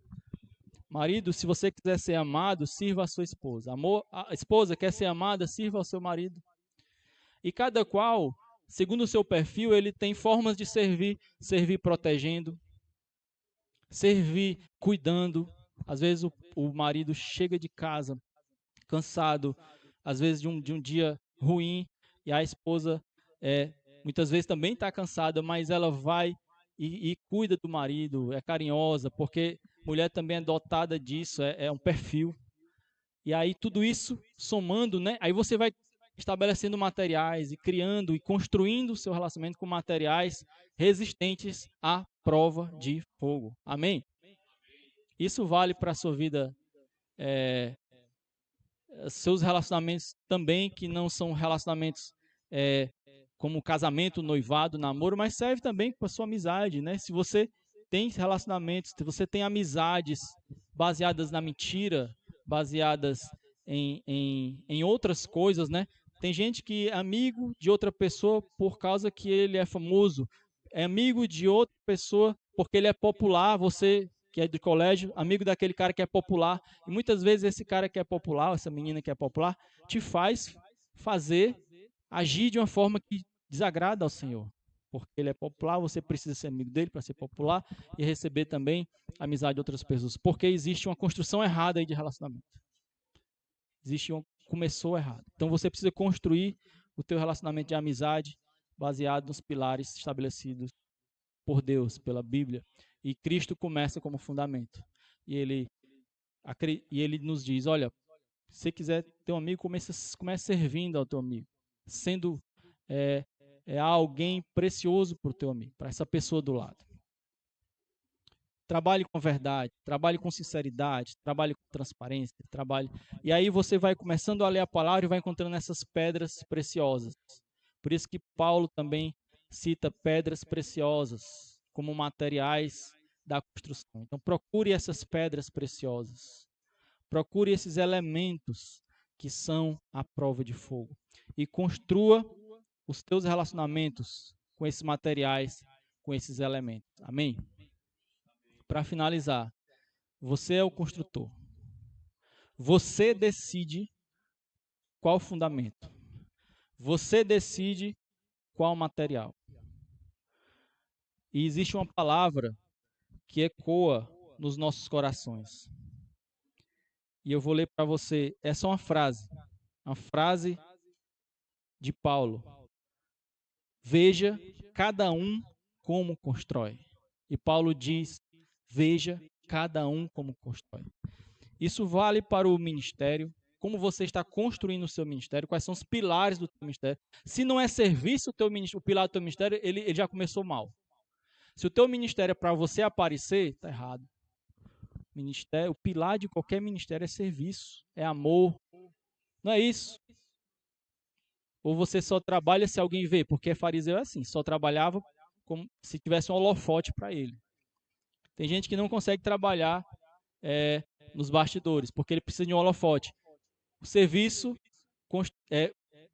Marido, se você quiser ser amado, sirva a sua esposa. A esposa quer ser amada, sirva ao seu marido. E cada qual, segundo o seu perfil, ele tem formas de servir. Servir protegendo, servir cuidando. Às vezes o marido chega de casa cansado, às vezes de um dia ruim, e a esposa muitas vezes também está cansada, mas ela vai e cuida do marido, é carinhosa, porque mulher também é dotada disso, é um perfil. E aí tudo isso somando, né? Aí você vai estabelecendo materiais e criando e construindo o seu relacionamento com materiais resistentes à prova de fogo. Amém? Isso vale para a sua vida, seus relacionamentos também, que não são relacionamentos como casamento, noivado, namoro, mas serve também para a sua amizade, né? Se você tem relacionamentos, se você tem amizades baseadas na mentira, baseadas em outras coisas, né? Tem gente que é amigo de outra pessoa por causa que ele é famoso, é amigo de outra pessoa porque ele é popular, você que é de colégio, amigo daquele cara que é popular, e muitas vezes esse cara que é popular, essa menina que é popular, te faz agir de uma forma que desagrada ao Senhor. Porque ele é popular, você precisa ser amigo dele para ser popular e receber também a amizade de outras pessoas. Porque existe uma construção errada aí de relacionamento. Começou errado. Então você precisa construir o teu relacionamento de amizade baseado nos pilares estabelecidos por Deus, pela Bíblia. E Cristo começa como fundamento. E ele nos diz: olha, se você quiser ter um amigo, comece servindo ao teu amigo, sendo alguém precioso para o teu amigo, para essa pessoa do lado. Trabalhe com verdade, trabalhe com sinceridade, trabalhe com transparência, e aí você vai começando a ler a palavra e vai encontrando essas pedras preciosas. Por isso que Paulo também cita pedras preciosas, como materiais da construção. Então, procure essas pedras preciosas. Procure esses elementos que são a prova de fogo. E construa os teus relacionamentos com esses materiais, com esses elementos. Amém? Para finalizar, você é o construtor. Você decide qual fundamento. Você decide qual material. E existe uma palavra que ecoa nos nossos corações. E eu vou ler para você, essa é uma frase de Paulo. Veja cada um como constrói. E Paulo diz, veja cada um como constrói. Isso vale para o ministério, como você está construindo o seu ministério, quais são os pilares do teu ministério. Se não é serviço, o pilar do teu ministério, ele já começou mal. Se o teu ministério é para você aparecer, está errado. O pilar de qualquer ministério é serviço, é amor. Não é isso? Ou você só trabalha se alguém vê, porque fariseu é assim, só trabalhava como se tivesse um holofote para ele. Tem gente que não consegue trabalhar nos bastidores, porque ele precisa de um holofote. O serviço,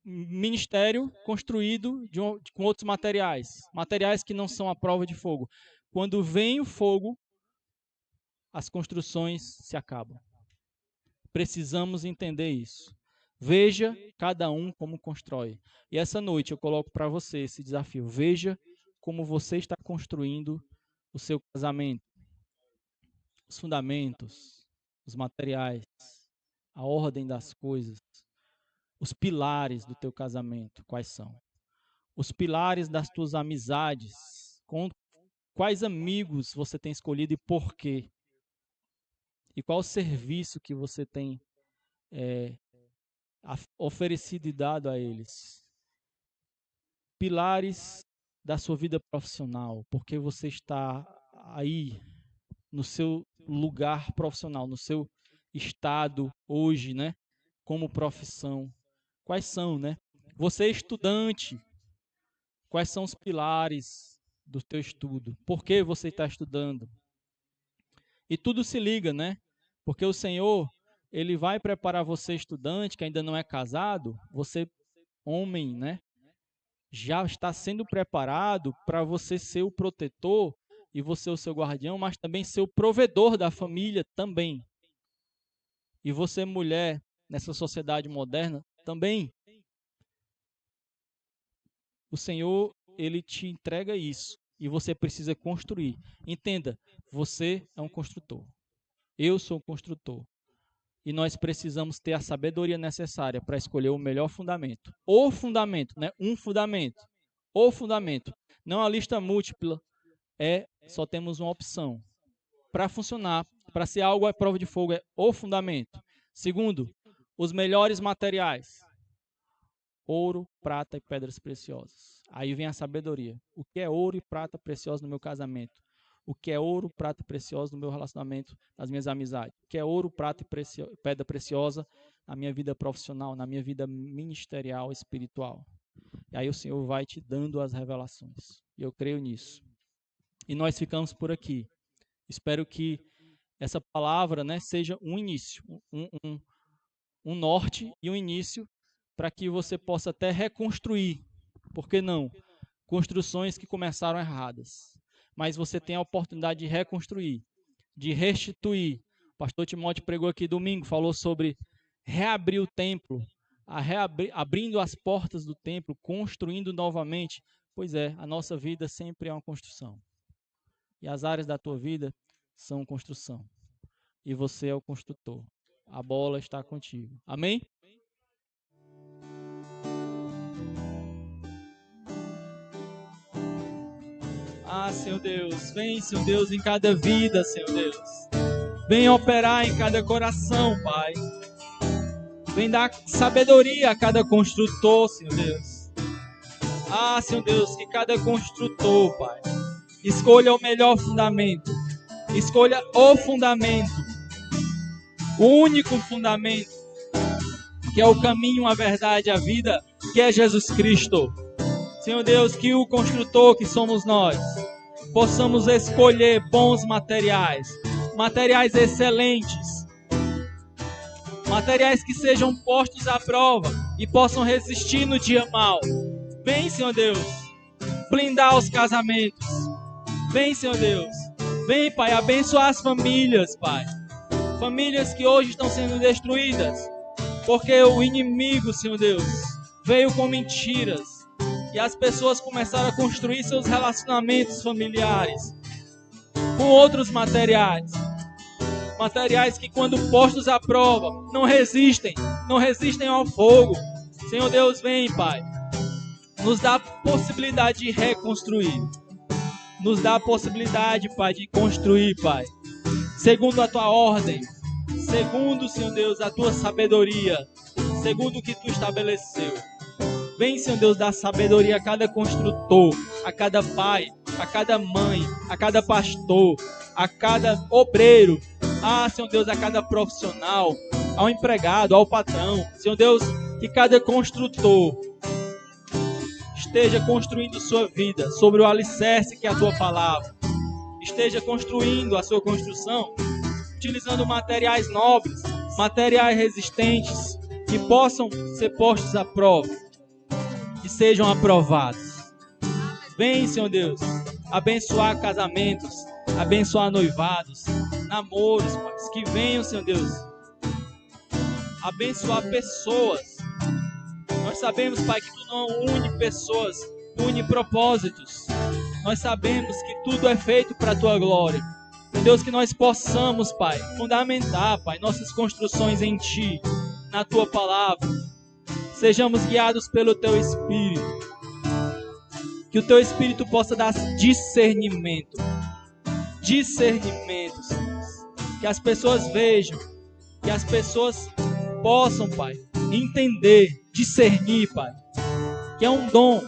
ministério construído com outros materiais que não são a prova de fogo. Quando vem o fogo, as construções se acabam. Precisamos entender isso. Veja cada um como constrói. E essa noite eu coloco para você esse desafio. Veja como você está construindo o seu casamento. Os fundamentos, os materiais, a ordem das coisas. Os pilares do teu casamento, quais são? Os pilares das tuas amizades. Quais amigos você tem escolhido e por quê? E qual o serviço que você tem oferecido e dado a eles? Pilares da sua vida profissional, porque você está aí no seu lugar profissional, no seu estado hoje, né? Como profissão. Quais são, né? Você é estudante, quais são os pilares do teu estudo? Por que você está estudando? E tudo se liga, né? Porque o Senhor, Ele vai preparar você, estudante, que ainda não é casado, você, homem, né? Já está sendo preparado para você ser o protetor e você o seu guardião, mas também ser o provedor da família também. E você, mulher, nessa sociedade moderna, também. O Senhor, Ele te entrega isso e você precisa construir. Entenda, você é um construtor. Eu sou um construtor. E nós precisamos ter a sabedoria necessária para escolher o melhor fundamento. O fundamento, né? Um fundamento. O fundamento. Não a lista múltipla. Só temos uma opção. Para funcionar, para ser algo à prova de fogo, é o fundamento. Segundo, os melhores materiais. Ouro, prata e pedras preciosas. Aí vem a sabedoria. O que é ouro e prata preciosa no meu casamento? O que é ouro, prata e preciosa no meu relacionamento, nas minhas amizades? O que é ouro, prata e pedra preciosa na minha vida profissional, na minha vida ministerial, espiritual? E aí o Senhor vai te dando as revelações. E eu creio nisso. E nós ficamos por aqui. Espero que essa palavra, né, seja um início, um norte e um início para que você possa até reconstruir. Por que não? Construções que começaram erradas. Mas você tem a oportunidade de reconstruir, de restituir. O pastor Timóteo pregou aqui domingo, falou sobre reabrir o templo, abrindo as portas do templo, construindo novamente. Pois é, a nossa vida sempre é uma construção. E as áreas da tua vida são construção. E você é o construtor. A bola está contigo. Amém? Ah, Senhor Deus, vem, Senhor Deus, em cada vida, Senhor Deus. Vem operar em cada coração, Pai. Vem dar sabedoria a cada construtor, Senhor Deus. Ah, Senhor Deus, que cada construtor, Pai, escolha o melhor fundamento. Escolha o fundamento. O único fundamento, que é o caminho, a verdade, a vida, que é Jesus Cristo. Senhor Deus, que o construtor que somos nós, possamos escolher bons materiais, materiais excelentes, materiais que sejam postos à prova e possam resistir no dia mau. Vem, Senhor Deus, blindar os casamentos. Vem, Senhor Deus. Vem, Pai, abençoar as famílias, Pai. Famílias que hoje estão sendo destruídas, porque o inimigo, Senhor Deus, veio com mentiras. E as pessoas começaram a construir seus relacionamentos familiares com outros materiais. Materiais que, quando postos à prova, não resistem ao fogo. Senhor Deus, vem, Pai. Nos dá a possibilidade de reconstruir. Nos dá a possibilidade, Pai, de construir, Pai. Segundo a Tua ordem. Segundo, Senhor Deus, a Tua sabedoria. Segundo o que Tu estabeleceu. Vem, Senhor Deus, dar sabedoria a cada construtor, a cada pai, a cada mãe, a cada pastor, a cada obreiro. Senhor Deus, a cada profissional, ao empregado, ao patrão. Senhor Deus, que cada construtor esteja construindo sua vida sobre o alicerce que é a Tua palavra. Esteja construindo a sua construção, utilizando materiais nobres, materiais resistentes, que possam ser postos à prova, que sejam aprovados. Vem, Senhor Deus, abençoar casamentos, abençoar noivados, namoros, Pai, que venham, Senhor Deus, abençoar pessoas. Nós sabemos, Pai, que Tu não une pessoas, Tu une propósitos. Nós sabemos que tudo é feito para a Tua glória. Meu Deus, que nós possamos, Pai, fundamentar, Pai, nossas construções em Ti, na Tua palavra. Sejamos guiados pelo Teu Espírito. Que o Teu Espírito possa dar discernimento. Discernimentos. Que as pessoas vejam. Que as pessoas possam, Pai, entender, discernir, Pai. Que é um dom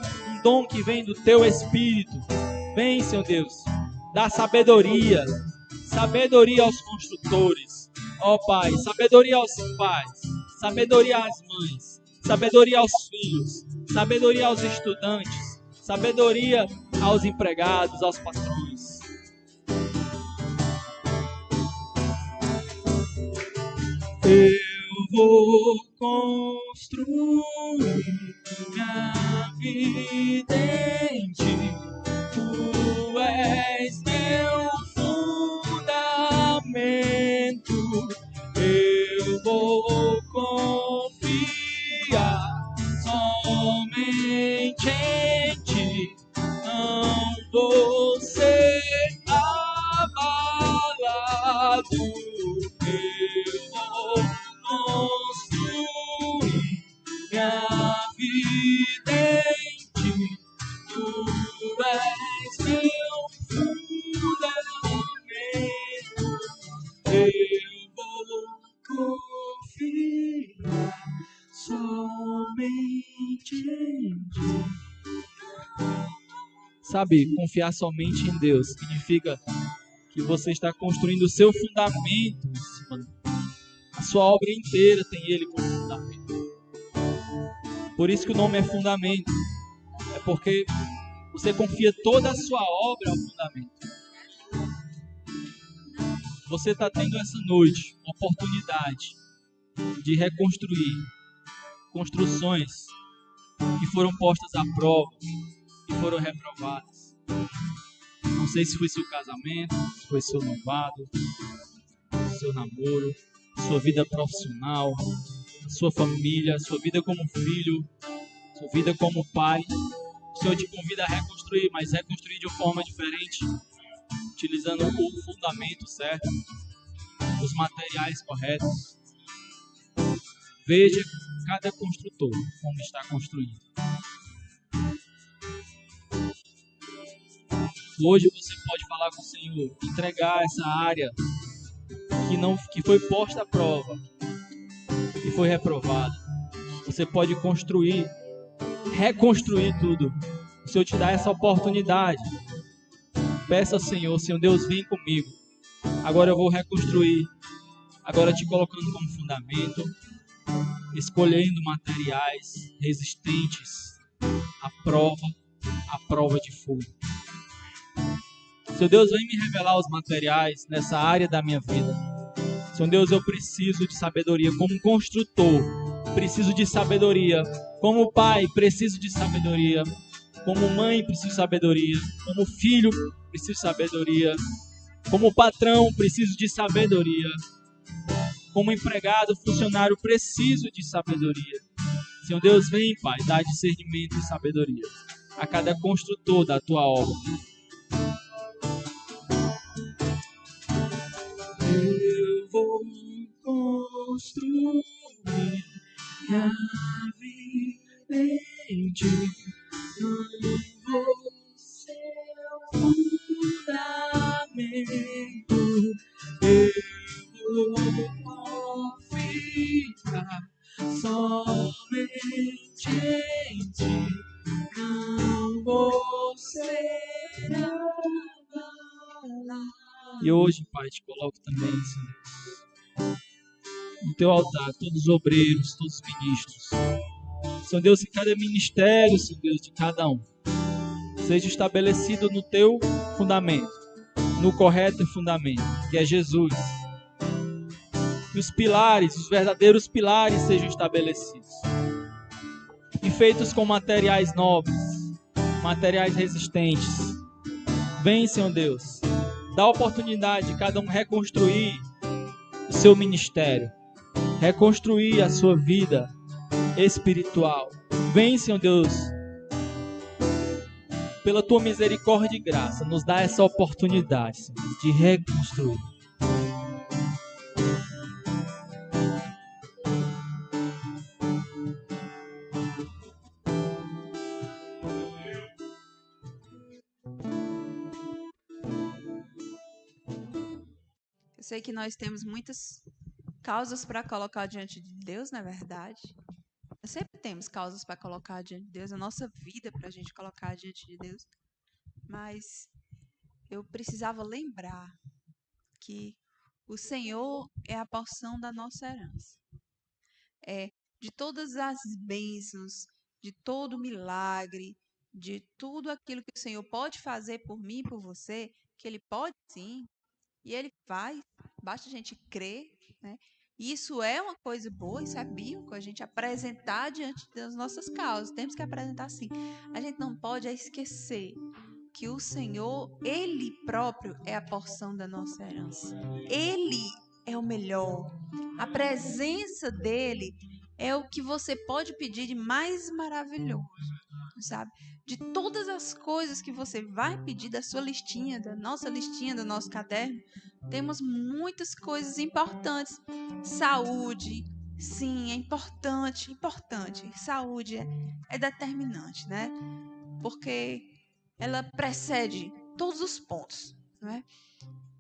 que vem do Teu Espírito. Vem, Senhor Deus, dá sabedoria. Sabedoria aos construtores. Ó Pai, sabedoria aos pais. Sabedoria às mães. Sabedoria aos filhos. Sabedoria aos estudantes. Sabedoria aos empregados, aos patrões. Eu vou construir minha vida em Ti. Tu és meu fundamento. Eu vou confiar somente em Ti. Não vou ser abalado. Eu vou construir minha vida em Ti. Tu és meu fundamento. Eu vou confiar somente em Ti. Sabe, confiar somente em Deus significa que você está construindo o seu fundamento em cima. A sua obra inteira tem Ele como fundamento. Por isso que o nome é fundamento. É porque você confia toda a sua obra ao fundamento. Você está tendo essa noite a oportunidade de reconstruir construções que foram postas à prova e foram reprovadas. Não sei se foi seu casamento, se foi seu noivado, seu namoro, sua vida profissional, sua família, sua vida como filho, sua vida como pai. O Senhor te convida a reconstruir, mas reconstruir de uma forma diferente, utilizando o fundamento certo, os materiais corretos. Veja cada construtor como está construindo. Hoje você pode falar com o Senhor, entregar essa área que foi posta à prova, que foi reprovada. Você pode construir, reconstruir tudo. O Senhor te dá essa oportunidade. Peça ao Senhor, Senhor Deus, vem comigo. Agora eu vou reconstruir. Agora te colocando como fundamento, escolhendo materiais resistentes à prova de fogo. Senhor Deus, vem me revelar os materiais nessa área da minha vida. Senhor Deus, eu preciso de sabedoria como construtor, preciso de sabedoria como pai, preciso de sabedoria como mãe, preciso de sabedoria como filho, preciso de sabedoria como patrão, preciso de sabedoria como empregado, funcionário, preciso de sabedoria. Senhor Deus, vem, Pai, dá discernimento e sabedoria a cada construtor da tua obra. Eu vou construir minha vida em ti, não vou ser o fundamento. Eu vou confiar somente em ti, não vou ser abalado. E hoje, Pai, te coloco também, Senhor, no teu altar, todos os obreiros, todos os ministros. Senhor Deus, que cada ministério, Senhor Deus, de cada um, seja estabelecido no teu fundamento, no correto fundamento, que é Jesus. Que os pilares, os verdadeiros pilares sejam estabelecidos. E feitos com materiais nobres, materiais resistentes. Vem, Senhor Deus, dá a oportunidade de cada um reconstruir o seu ministério, reconstruir a sua vida espiritual. Vem, Senhor Deus, pela tua misericórdia e graça, nos dá essa oportunidade, Senhor, de reconstruir. Eu sei que nós temos muitas causas para colocar diante de Deus, na verdade. Nós sempre temos causas para colocar diante de Deus, a nossa vida para a gente colocar diante de Deus. Mas eu precisava lembrar que o Senhor é a porção da nossa herança. É de todas as bênçãos, de todo milagre, de tudo aquilo que o Senhor pode fazer por mim e por você, que Ele pode sim, e Ele faz, basta a gente crer, né? E isso é uma coisa boa, isso é bíblico, a gente apresentar diante das nossas causas, temos que apresentar sim. A gente não pode esquecer que o Senhor, Ele próprio é a porção da nossa herança. Ele é o melhor. A presença dEle é o que você pode pedir de mais maravilhoso, sabe? De todas as coisas que você vai pedir da sua listinha, da nossa listinha, do nosso caderno, temos muitas coisas importantes. Saúde, sim, é importante, importante. Saúde é determinante, né? Porque ela precede todos os pontos, não é?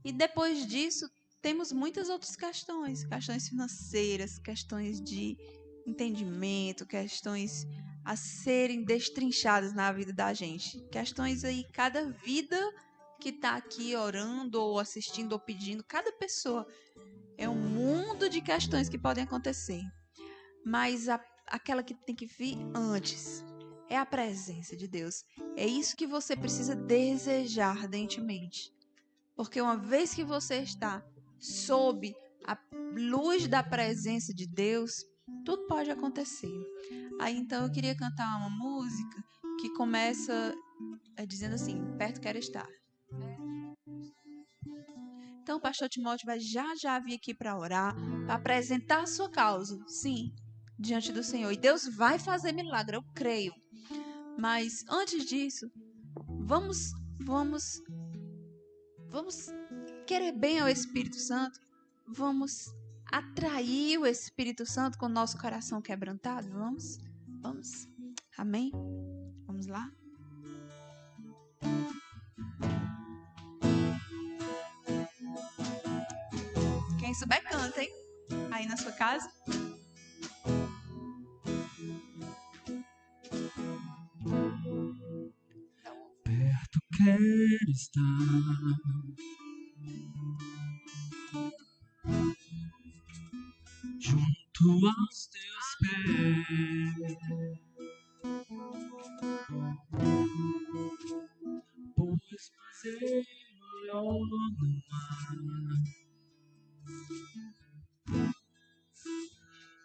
E depois disso, temos muitas outras questões, questões financeiras, questões de entendimento, questões a serem destrinchadas na vida da gente. Questões aí, cada vida que está aqui orando ou assistindo ou pedindo, cada pessoa é um mundo de questões que podem acontecer. Mas aquela que tem que vir antes é a presença de Deus. É isso que você precisa desejar ardentemente. Porque uma vez que você está sob a luz da presença de Deus, tudo pode acontecer. Aí então eu queria cantar uma música que começa dizendo assim: perto quero estar. Então o pastor Timóteo vai já vir aqui para orar, para apresentar a sua causa, sim, diante do Senhor. E Deus vai fazer milagre, eu creio. Mas antes disso, vamos querer bem ao Espírito Santo. Vamos atrair o Espírito Santo com o nosso coração quebrantado. Vamos. Amém? Vamos lá? Quem souber canta, hein? Aí na sua casa. Perto quero estar, junto aos teus pés, pois fazemos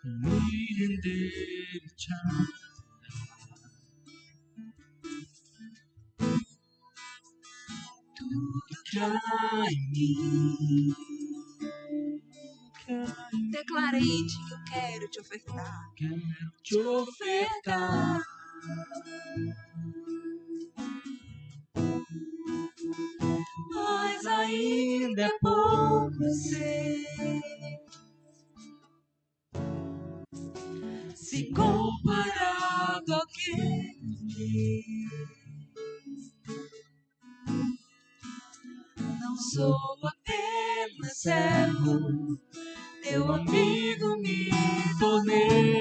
me render e te amar. Tudo que há em mim. Declarei que eu quero te ofertar. Quero te ofertar. Mas ainda é pouco, sei. Se comparado ao que não sou apenas servo, teu amigo me tornei.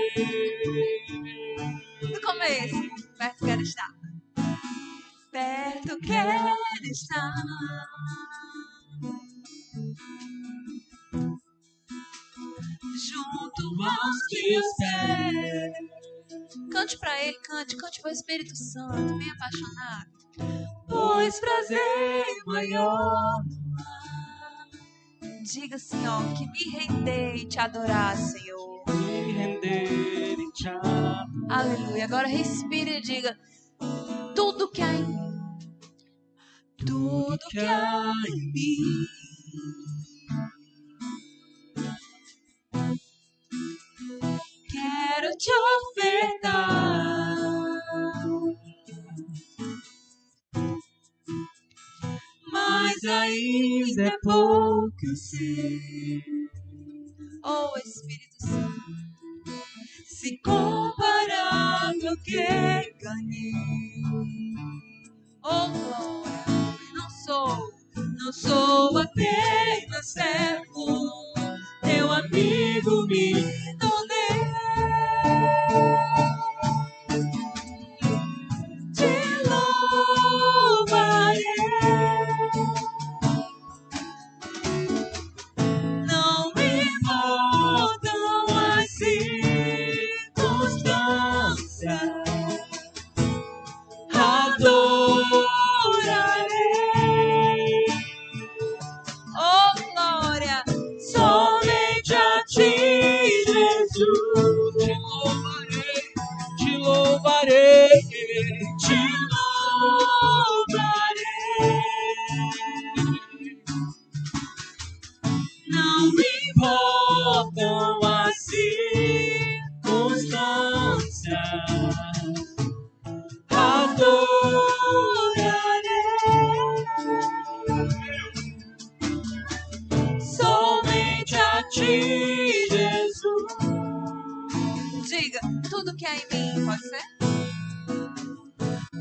No começo, perto quero estar. Perto quero estar. Junto aos teus pés. Cante pra ele, cante pro Espírito Santo, bem apaixonado. Pois prazer maior. Diga, Senhor, que me render e te adorar, Senhor. Me render e te amar. Aleluia. Agora respire e diga: tudo que há em mim. Tudo que há em mim. Quero te ofertar. Mas ainda é pouco, eu sei. Oh, Espírito Santo, se comparado ao que ganhei. Oh, glória, não sou apenas servo, teu amigo me tornei. Te louvarei. Não me importam as circunstâncias, adorarei. Oh, glória, somente a ti, Jesus. Te louvarei, Te louvarei. Não me importam as circunstâncias, adorarei. Somente a ti, Jesus. Diga, tudo que há em mim, pode ser?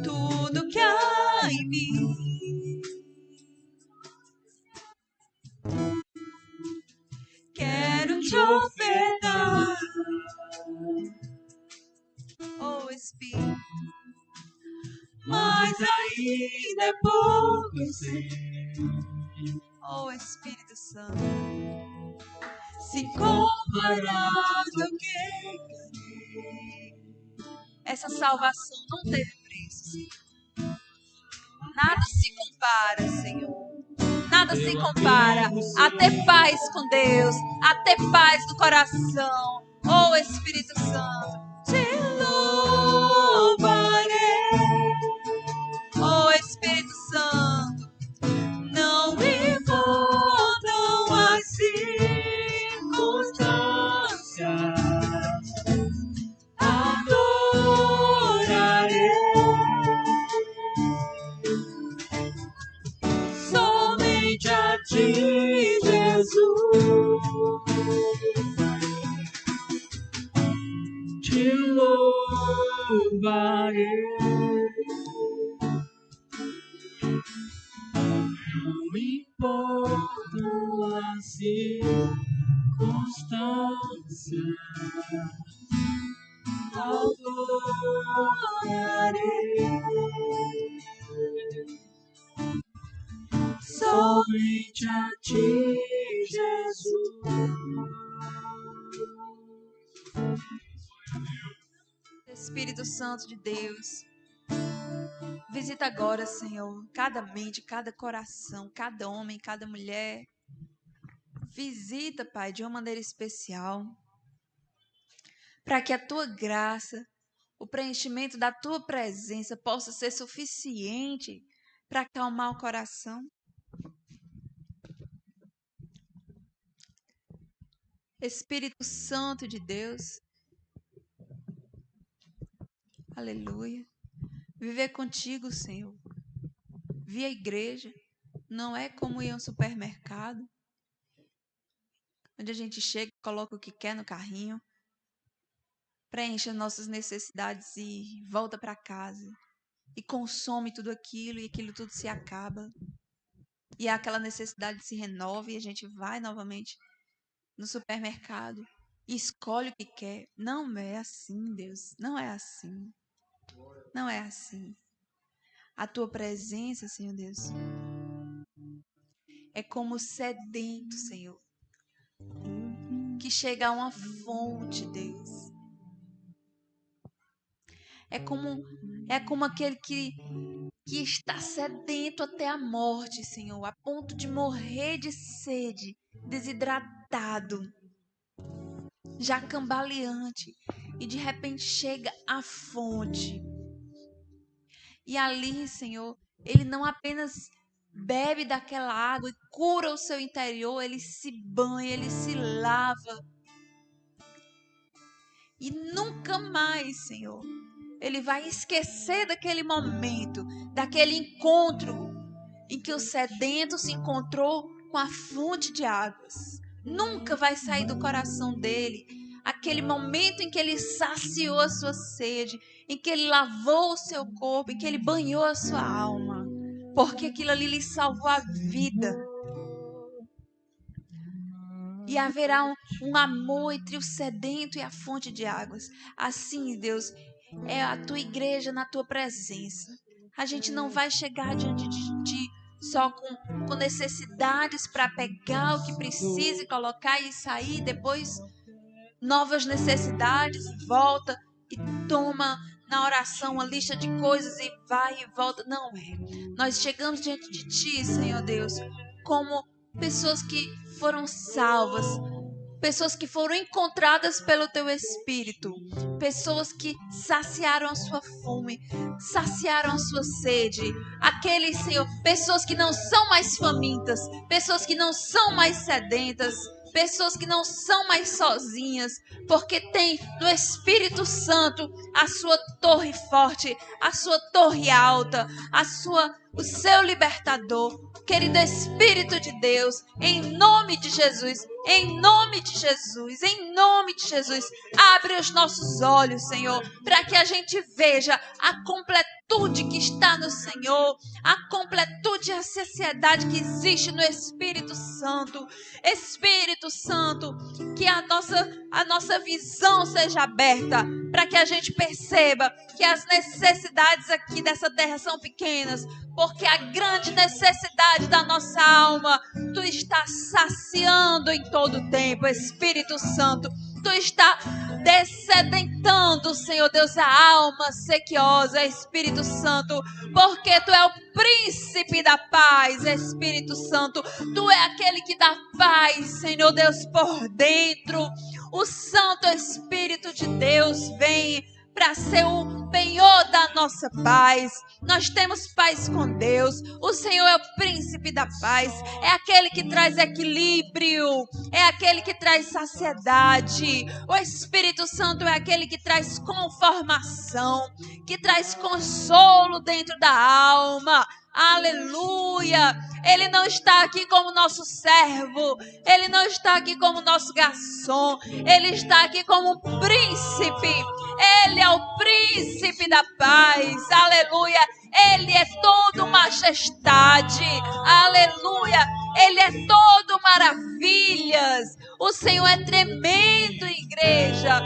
Tudo que há em mim. Quero te ofertar. Oh, Espírito. Mas ainda é pouco, eu sei. Oh, Espírito Santo. Se comparado ao que ganhei. Essa salvação não teve preço, Senhor. Nada se compara, Senhor. Nada se compara a ter paz com Deus, a ter paz no coração. Oh, Espírito Santo, te louvarei. Oh, Espírito Santo, não me importam as circunstâncias, adorarei. Somente a ti, Jesus. te louvarei. Não me importam as circunstâncias, adorarei. Somente a ti, Jesus. Espírito Santo de Deus, visita agora, Senhor, cada mente, cada coração, cada homem, cada mulher. Visita, Pai, de uma maneira especial. para que a tua graça, o preenchimento da tua presença possa ser suficiente para acalmar o coração. Espírito Santo de Deus, aleluia. Viver contigo, Senhor. Vir à igreja não é como ir a um supermercado, onde a gente chega, coloca o que quer no carrinho, preenche as nossas necessidades e volta para casa. E consome tudo aquilo e aquilo tudo se acaba. E aquela necessidade se renova e a gente vai novamente no supermercado e escolhe o que quer. Não é assim, Deus. Não é assim. Não é assim. A tua presença, Senhor Deus, é como sedento, Senhor, que chega a uma fonte, Deus. É como aquele que está sedento até a morte, Senhor, a ponto de morrer de sede, desidratado, já cambaleante, e de repente chega à fonte. E ali, Senhor, ele não apenas bebe daquela água e cura o seu interior, ele se banha, ele se lava. E nunca mais, Senhor, ele vai esquecer daquele momento, daquele encontro em que o sedento se encontrou com a fonte de águas. Nunca vai sair do coração dele aquele momento em que ele saciou a sua sede, em que ele lavou o seu corpo, em que ele banhou a sua alma, porque aquilo ali lhe salvou a vida. E haverá um amor entre o sedento e a fonte de águas. Assim, Deus, é a tua igreja na tua presença. A gente não vai chegar diante de ti só com necessidades para pegar o que precisa e colocar e sair, depois novas necessidades, volta e toma na oração a lista de coisas e vai e volta. Não é. Nós chegamos diante de ti, Senhor Deus, como pessoas que foram salvas, pessoas que foram encontradas pelo teu Espírito, pessoas que saciaram a sua fome, saciaram a sua sede. Aqueles, Senhor, pessoas que não são mais famintas, pessoas que não são mais sedentas, pessoas que não são mais sozinhas, porque tem no Espírito Santo a sua torre forte, a sua torre alta, o seu libertador. Querido Espírito de Deus, em nome de Jesus, em nome de Jesus, em nome de Jesus, abre os nossos olhos, Senhor, para que a gente veja a completude que está no Senhor, a completude e a saciedade que existe no Espírito Santo. Espírito Santo, que a nossa visão seja aberta, para que a gente perceba que as necessidades aqui dessa terra são pequenas, porque a grande necessidade da nossa alma, tu está saciando em todo o tempo, Espírito Santo. Tu está descedentando, Senhor Deus, a alma sequiosa, Espírito Santo, porque tu é o príncipe da paz, Espírito Santo. Tu é aquele que dá paz, Senhor Deus, por dentro. O Santo Espírito de Deus vem para ser o penhor da nossa paz. Nós temos paz com Deus. O Senhor é o príncipe da paz. É aquele que traz equilíbrio. É aquele que traz saciedade. O Espírito Santo é aquele que traz conformação, que traz consolo dentro da alma. Aleluia! Ele não está aqui como nosso servo, ele não está aqui como nosso garçom, ele está aqui como um príncipe. Ele é o príncipe da paz. Aleluia! Ele é todo majestade. Aleluia! Ele é todo maravilhas. O Senhor é tremendo, igreja.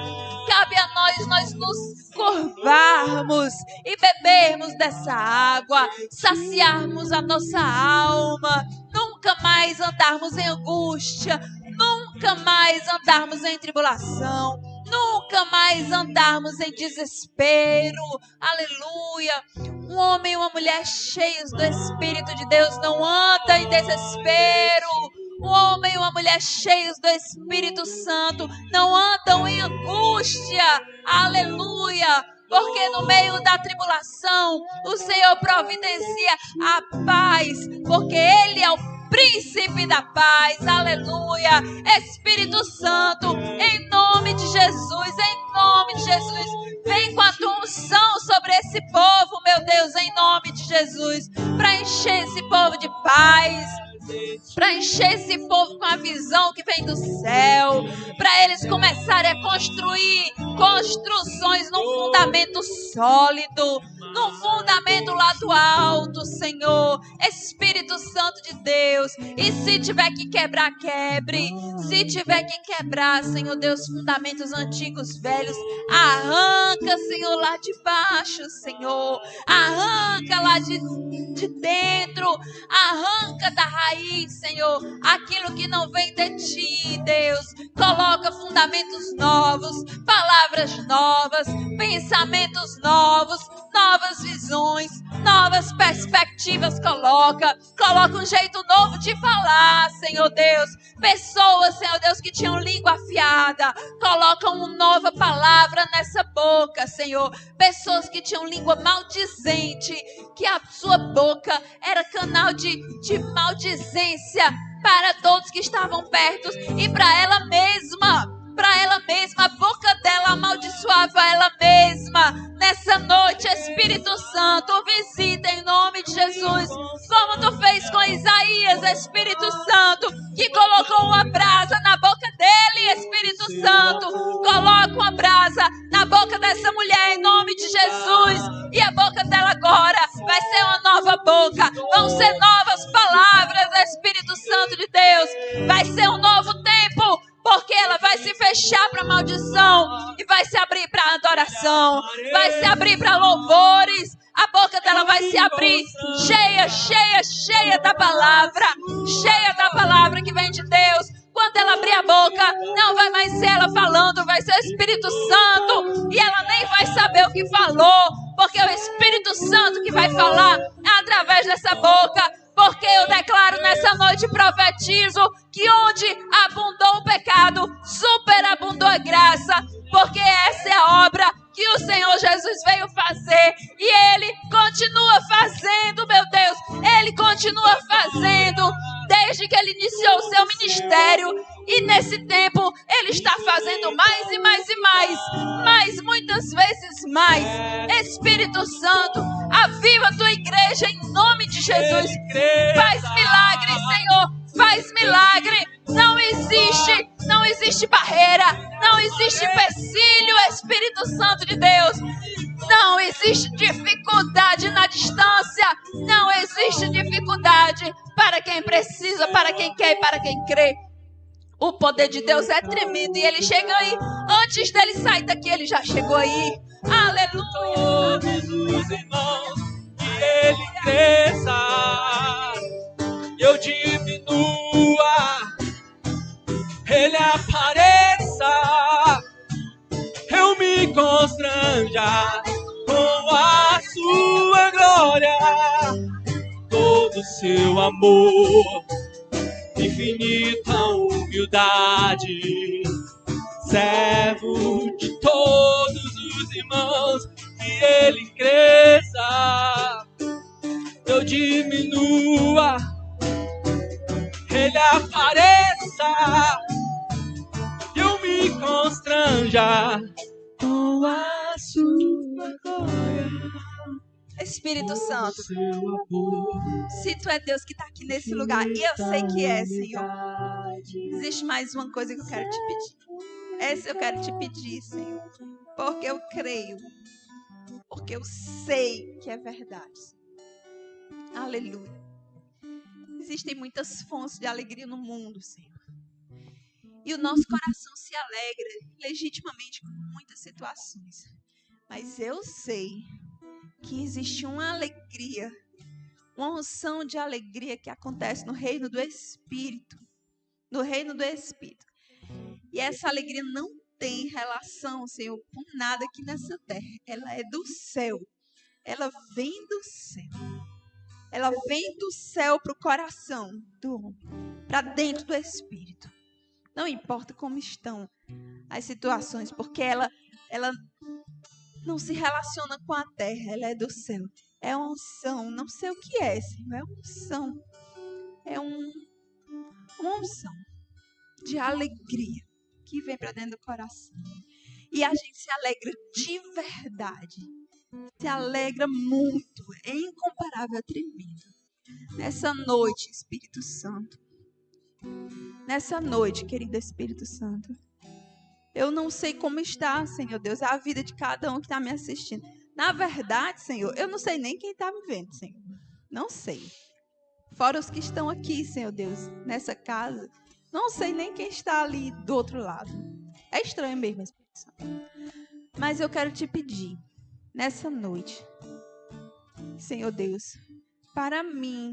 Cabe a nós nos curvarmos e bebermos dessa água, saciarmos a nossa alma, nunca mais andarmos em angústia, nunca mais andarmos em tribulação, nunca mais andarmos em desespero. Aleluia! Um homem e uma mulher cheios do Espírito de Deus não anda em desespero. um homem e uma mulher cheios do Espírito Santo, não andam em angústia, aleluia, porque no meio da tribulação o Senhor providencia a paz, porque Ele é o príncipe da paz, aleluia. Espírito Santo, em nome de Jesus, vem com a tua unção sobre esse povo, meu Deus, em nome de Jesus, para encher esse povo de paz, para encher esse povo com a visão que vem do céu, para eles começarem a construir construções num fundamento sólido, num fundamento lá do alto, Senhor, Espírito Santo de Deus. E se tiver que quebrar, quebre. Se tiver que quebrar, Senhor Deus, fundamentos antigos, velhos, arranca, Senhor, lá de baixo, Senhor, arranca lá de dentro, arranca da raiz, Senhor, aquilo que não vem de ti, Deus. Coloca fundamentos novos, palavras novas, pensamentos novos, novas visões, novas perspectivas. Coloca um jeito novo de falar, Senhor Deus. Pessoas, Senhor Deus, que tinham língua afiada, coloca uma nova palavra nessa boca, Senhor. Pessoas que tinham língua maldizente, que a sua boca era canal de maldizência para todos que estavam perto e para ela mesma. A boca dela amaldiçoava ela mesma. Nessa noite, Espírito Santo, visita em nome de Jesus, como tu fez com Isaías, Espírito Santo, que colocou uma brasa na boca dele. Espírito Santo, coloca uma brasa na boca dessa mulher em nome de Jesus, e a boca dela agora vai ser uma nova boca, vão ser novas palavras. Espírito Santo de Deus, vai ser um novo tempo, porque ela vai se fechar para maldição e vai se abrir para adoração, vai se abrir para louvores. A boca dela vai se abrir cheia da palavra que vem de Deus. Quando ela abrir a boca, não vai mais ser ela falando, vai ser o Espírito Santo, e ela nem vai saber o que falou, porque é o Espírito Santo que vai falar através dessa boca. Porque eu declaro nessa noite, profetizo, que onde abundou o pecado, superabundou a graça, porque essa é a obra que o Senhor Jesus veio fazer, e Ele continua fazendo, meu Deus, Ele continua fazendo, desde que Ele iniciou o seu ministério, e nesse tempo Ele está fazendo mais e mais e mais, muitas vezes mais. Espírito Santo, aviva a tua igreja em nome de Jesus. Faz milagre, Senhor, faz milagre. Não existe barreira, não existe empecilho, Espírito Santo de Deus. Não existe dificuldade na distância, não existe dificuldade para quem precisa, para quem quer e para quem crê. O poder de Deus é tremendo, e Ele chega aí. Antes dele sair daqui, Ele já chegou aí. Aleluia. Todos os irmãos, que Ele cresça, eu diminua, Ele apareça, eu me constranja com a sua glória, todo o seu amor, infinita humildade, servo de todos os irmãos, que Ele cresça, eu diminua, Ele apareça, eu me constranja com a sua glória. Espírito Santo, se tu é Deus que está aqui nesse lugar, e eu sei que é, Senhor, existe mais uma coisa que eu quero te pedir. Essa eu quero te pedir, Senhor, porque eu creio, porque eu sei que é verdade. Aleluia. Existem muitas fontes de alegria no mundo, Senhor, e o nosso coração se alegra legitimamente com muitas situações, mas eu sei que existe uma alegria, uma unção de alegria que acontece no reino do Espírito. No reino do Espírito. E essa alegria não tem relação, Senhor, com nada aqui nessa terra. Ela é do céu. Ela vem do céu. Ela vem do céu para o coração do homem, para dentro do Espírito. Não importa como estão as situações, porque ela não se relaciona com a terra, ela é do céu. É uma unção, não sei o que é, Senhor, é uma unção. É uma unção de alegria que vem para dentro do coração. E a gente se alegra de verdade. Se alegra muito, é incomparável, é tremendo. Nessa noite, Espírito Santo. Nessa noite, querido Espírito Santo. Eu não sei como está, Senhor Deus, a vida de cada um que está me assistindo. Na verdade, Senhor, eu não sei nem quem está me vendo, Senhor. Não sei. Fora os que estão aqui, Senhor Deus, nessa casa. Não sei nem quem está ali do outro lado. É estranho mesmo, Espírito Santo. Mas eu quero te pedir, nessa noite, Senhor Deus, para mim,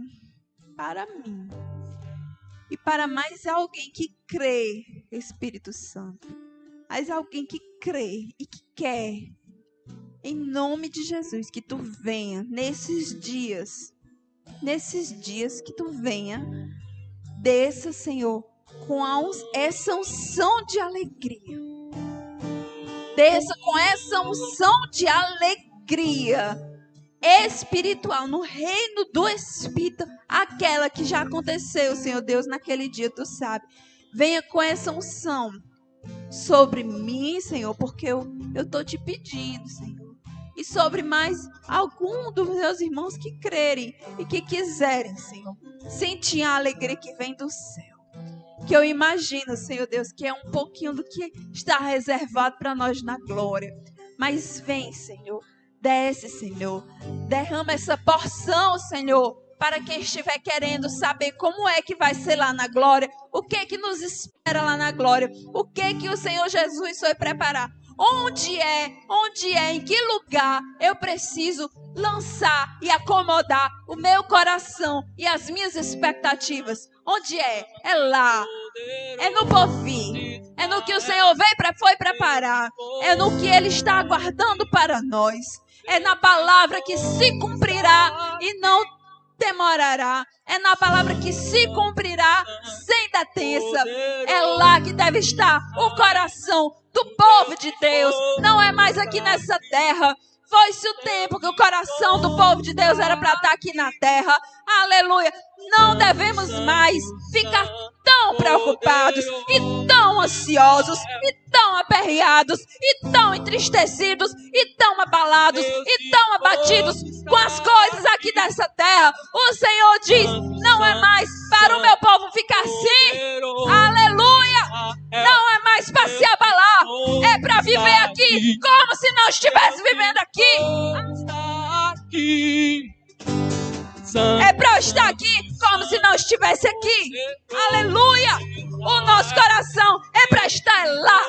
e para mais alguém que crê, Espírito Santo, mais alguém que crê e que quer, em nome de Jesus, que tu venha nesses dias que tu venha, desça, Senhor, com essa unção de alegria. Desça com essa unção de alegria espiritual, no reino do Espírito, aquela que já aconteceu, Senhor Deus, naquele dia, tu sabe. Venha com essa unção sobre mim, Senhor, porque eu estou te pedindo, Senhor. E sobre mais algum dos meus irmãos que crerem e que quiserem, Senhor, sentir a alegria que vem do céu. Que eu imagino, Senhor Deus, que é um pouquinho do que está reservado para nós na glória. Mas vem, Senhor, desce, Senhor, derrama essa porção, Senhor, para quem estiver querendo saber como é que vai ser lá na glória, o que que nos espera lá na glória, o que que o Senhor Jesus foi preparar. Onde é, em que lugar eu preciso lançar e acomodar o meu coração e as minhas expectativas? Onde é? É lá. É no porvir. É no que o Senhor foi preparar. É no que Ele está aguardando para nós. É na palavra que se cumprirá e não demorará. É na palavra que se cumprirá sem detença. É lá que deve estar o coração do povo de Deus. Não é mais aqui nessa terra. Foi-se o tempo que o coração do povo de Deus era para estar aqui na terra. Aleluia. Não devemos mais ficar tão preocupados e tão ansiosos e tão aperreados e tão entristecidos e tão abalados e tão abatidos com as coisas aqui dessa terra. O Senhor diz, não é mais para o meu povo ficar assim. Aleluia. Não é mais para se abalar. É para viver aqui como se não estivesse vivendo aqui. É para eu estar aqui como se não estivesse aqui. Aleluia. O nosso coração é para estar lá.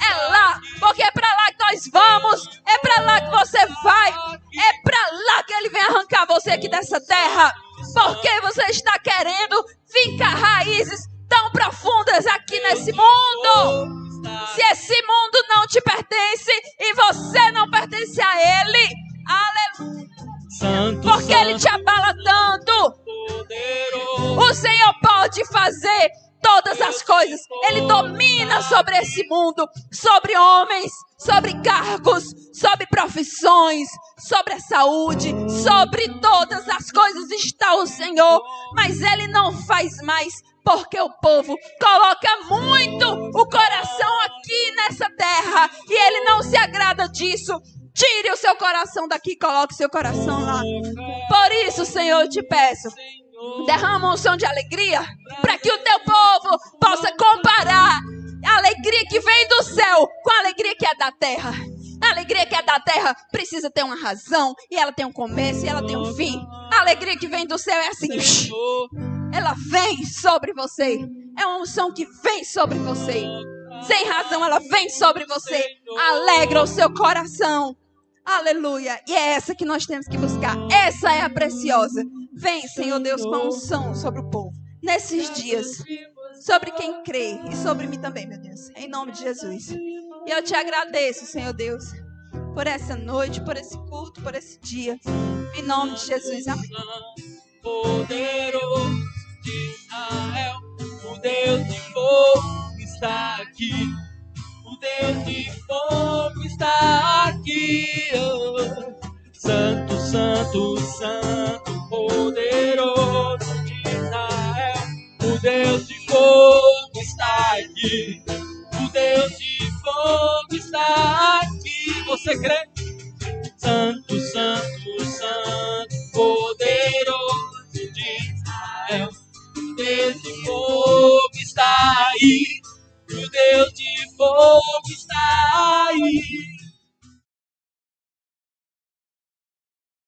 É lá. Porque é para lá que nós vamos. É para lá que você vai. É para lá que Ele vem arrancar você aqui dessa terra. Porque você está querendo fincar raízes tão profundas aqui nesse mundo. Se esse mundo não te pertence e você não pertence a Ele, aleluia. Porque Ele te abala tanto. O Senhor pode fazer todas as coisas. Ele domina sobre esse mundo, sobre homens, sobre cargos, sobre profissões, sobre a saúde, sobre todas as coisas está o Senhor. Mas Ele não faz mais, porque o povo coloca muito o coração aqui nessa terra e Ele não se agrada disso. Tire o seu coração daqui e coloque o seu coração lá. Por isso, Senhor, eu te peço, derrama um som de alegria para que o teu povo possa comparar a alegria que vem do céu com a alegria que é da terra. A alegria que é da terra precisa ter uma razão e ela tem um começo e ela tem um fim. A alegria que vem do céu é assim, ela vem sobre você. É uma unção que vem sobre você. Sem razão, ela vem sobre você. Alegra o seu coração. Aleluia. E é essa que nós temos que buscar. Essa é a preciosa. Vem, Senhor Deus, com a unção sobre o povo. Nesses dias. Sobre quem crê. E sobre mim também, meu Deus. Em nome de Jesus. E eu te agradeço, Senhor Deus, por essa noite, por esse culto, por esse dia. Em nome de Jesus. Amém. Poderoso de Israel. Deus de fogo está aqui. O Deus de fogo está aqui. Oh. Santo, santo, santo, poderoso de Israel. O Deus de fogo está aqui. O Deus de fogo está aqui. Você crê? Santo, santo, santo, poderoso de Israel.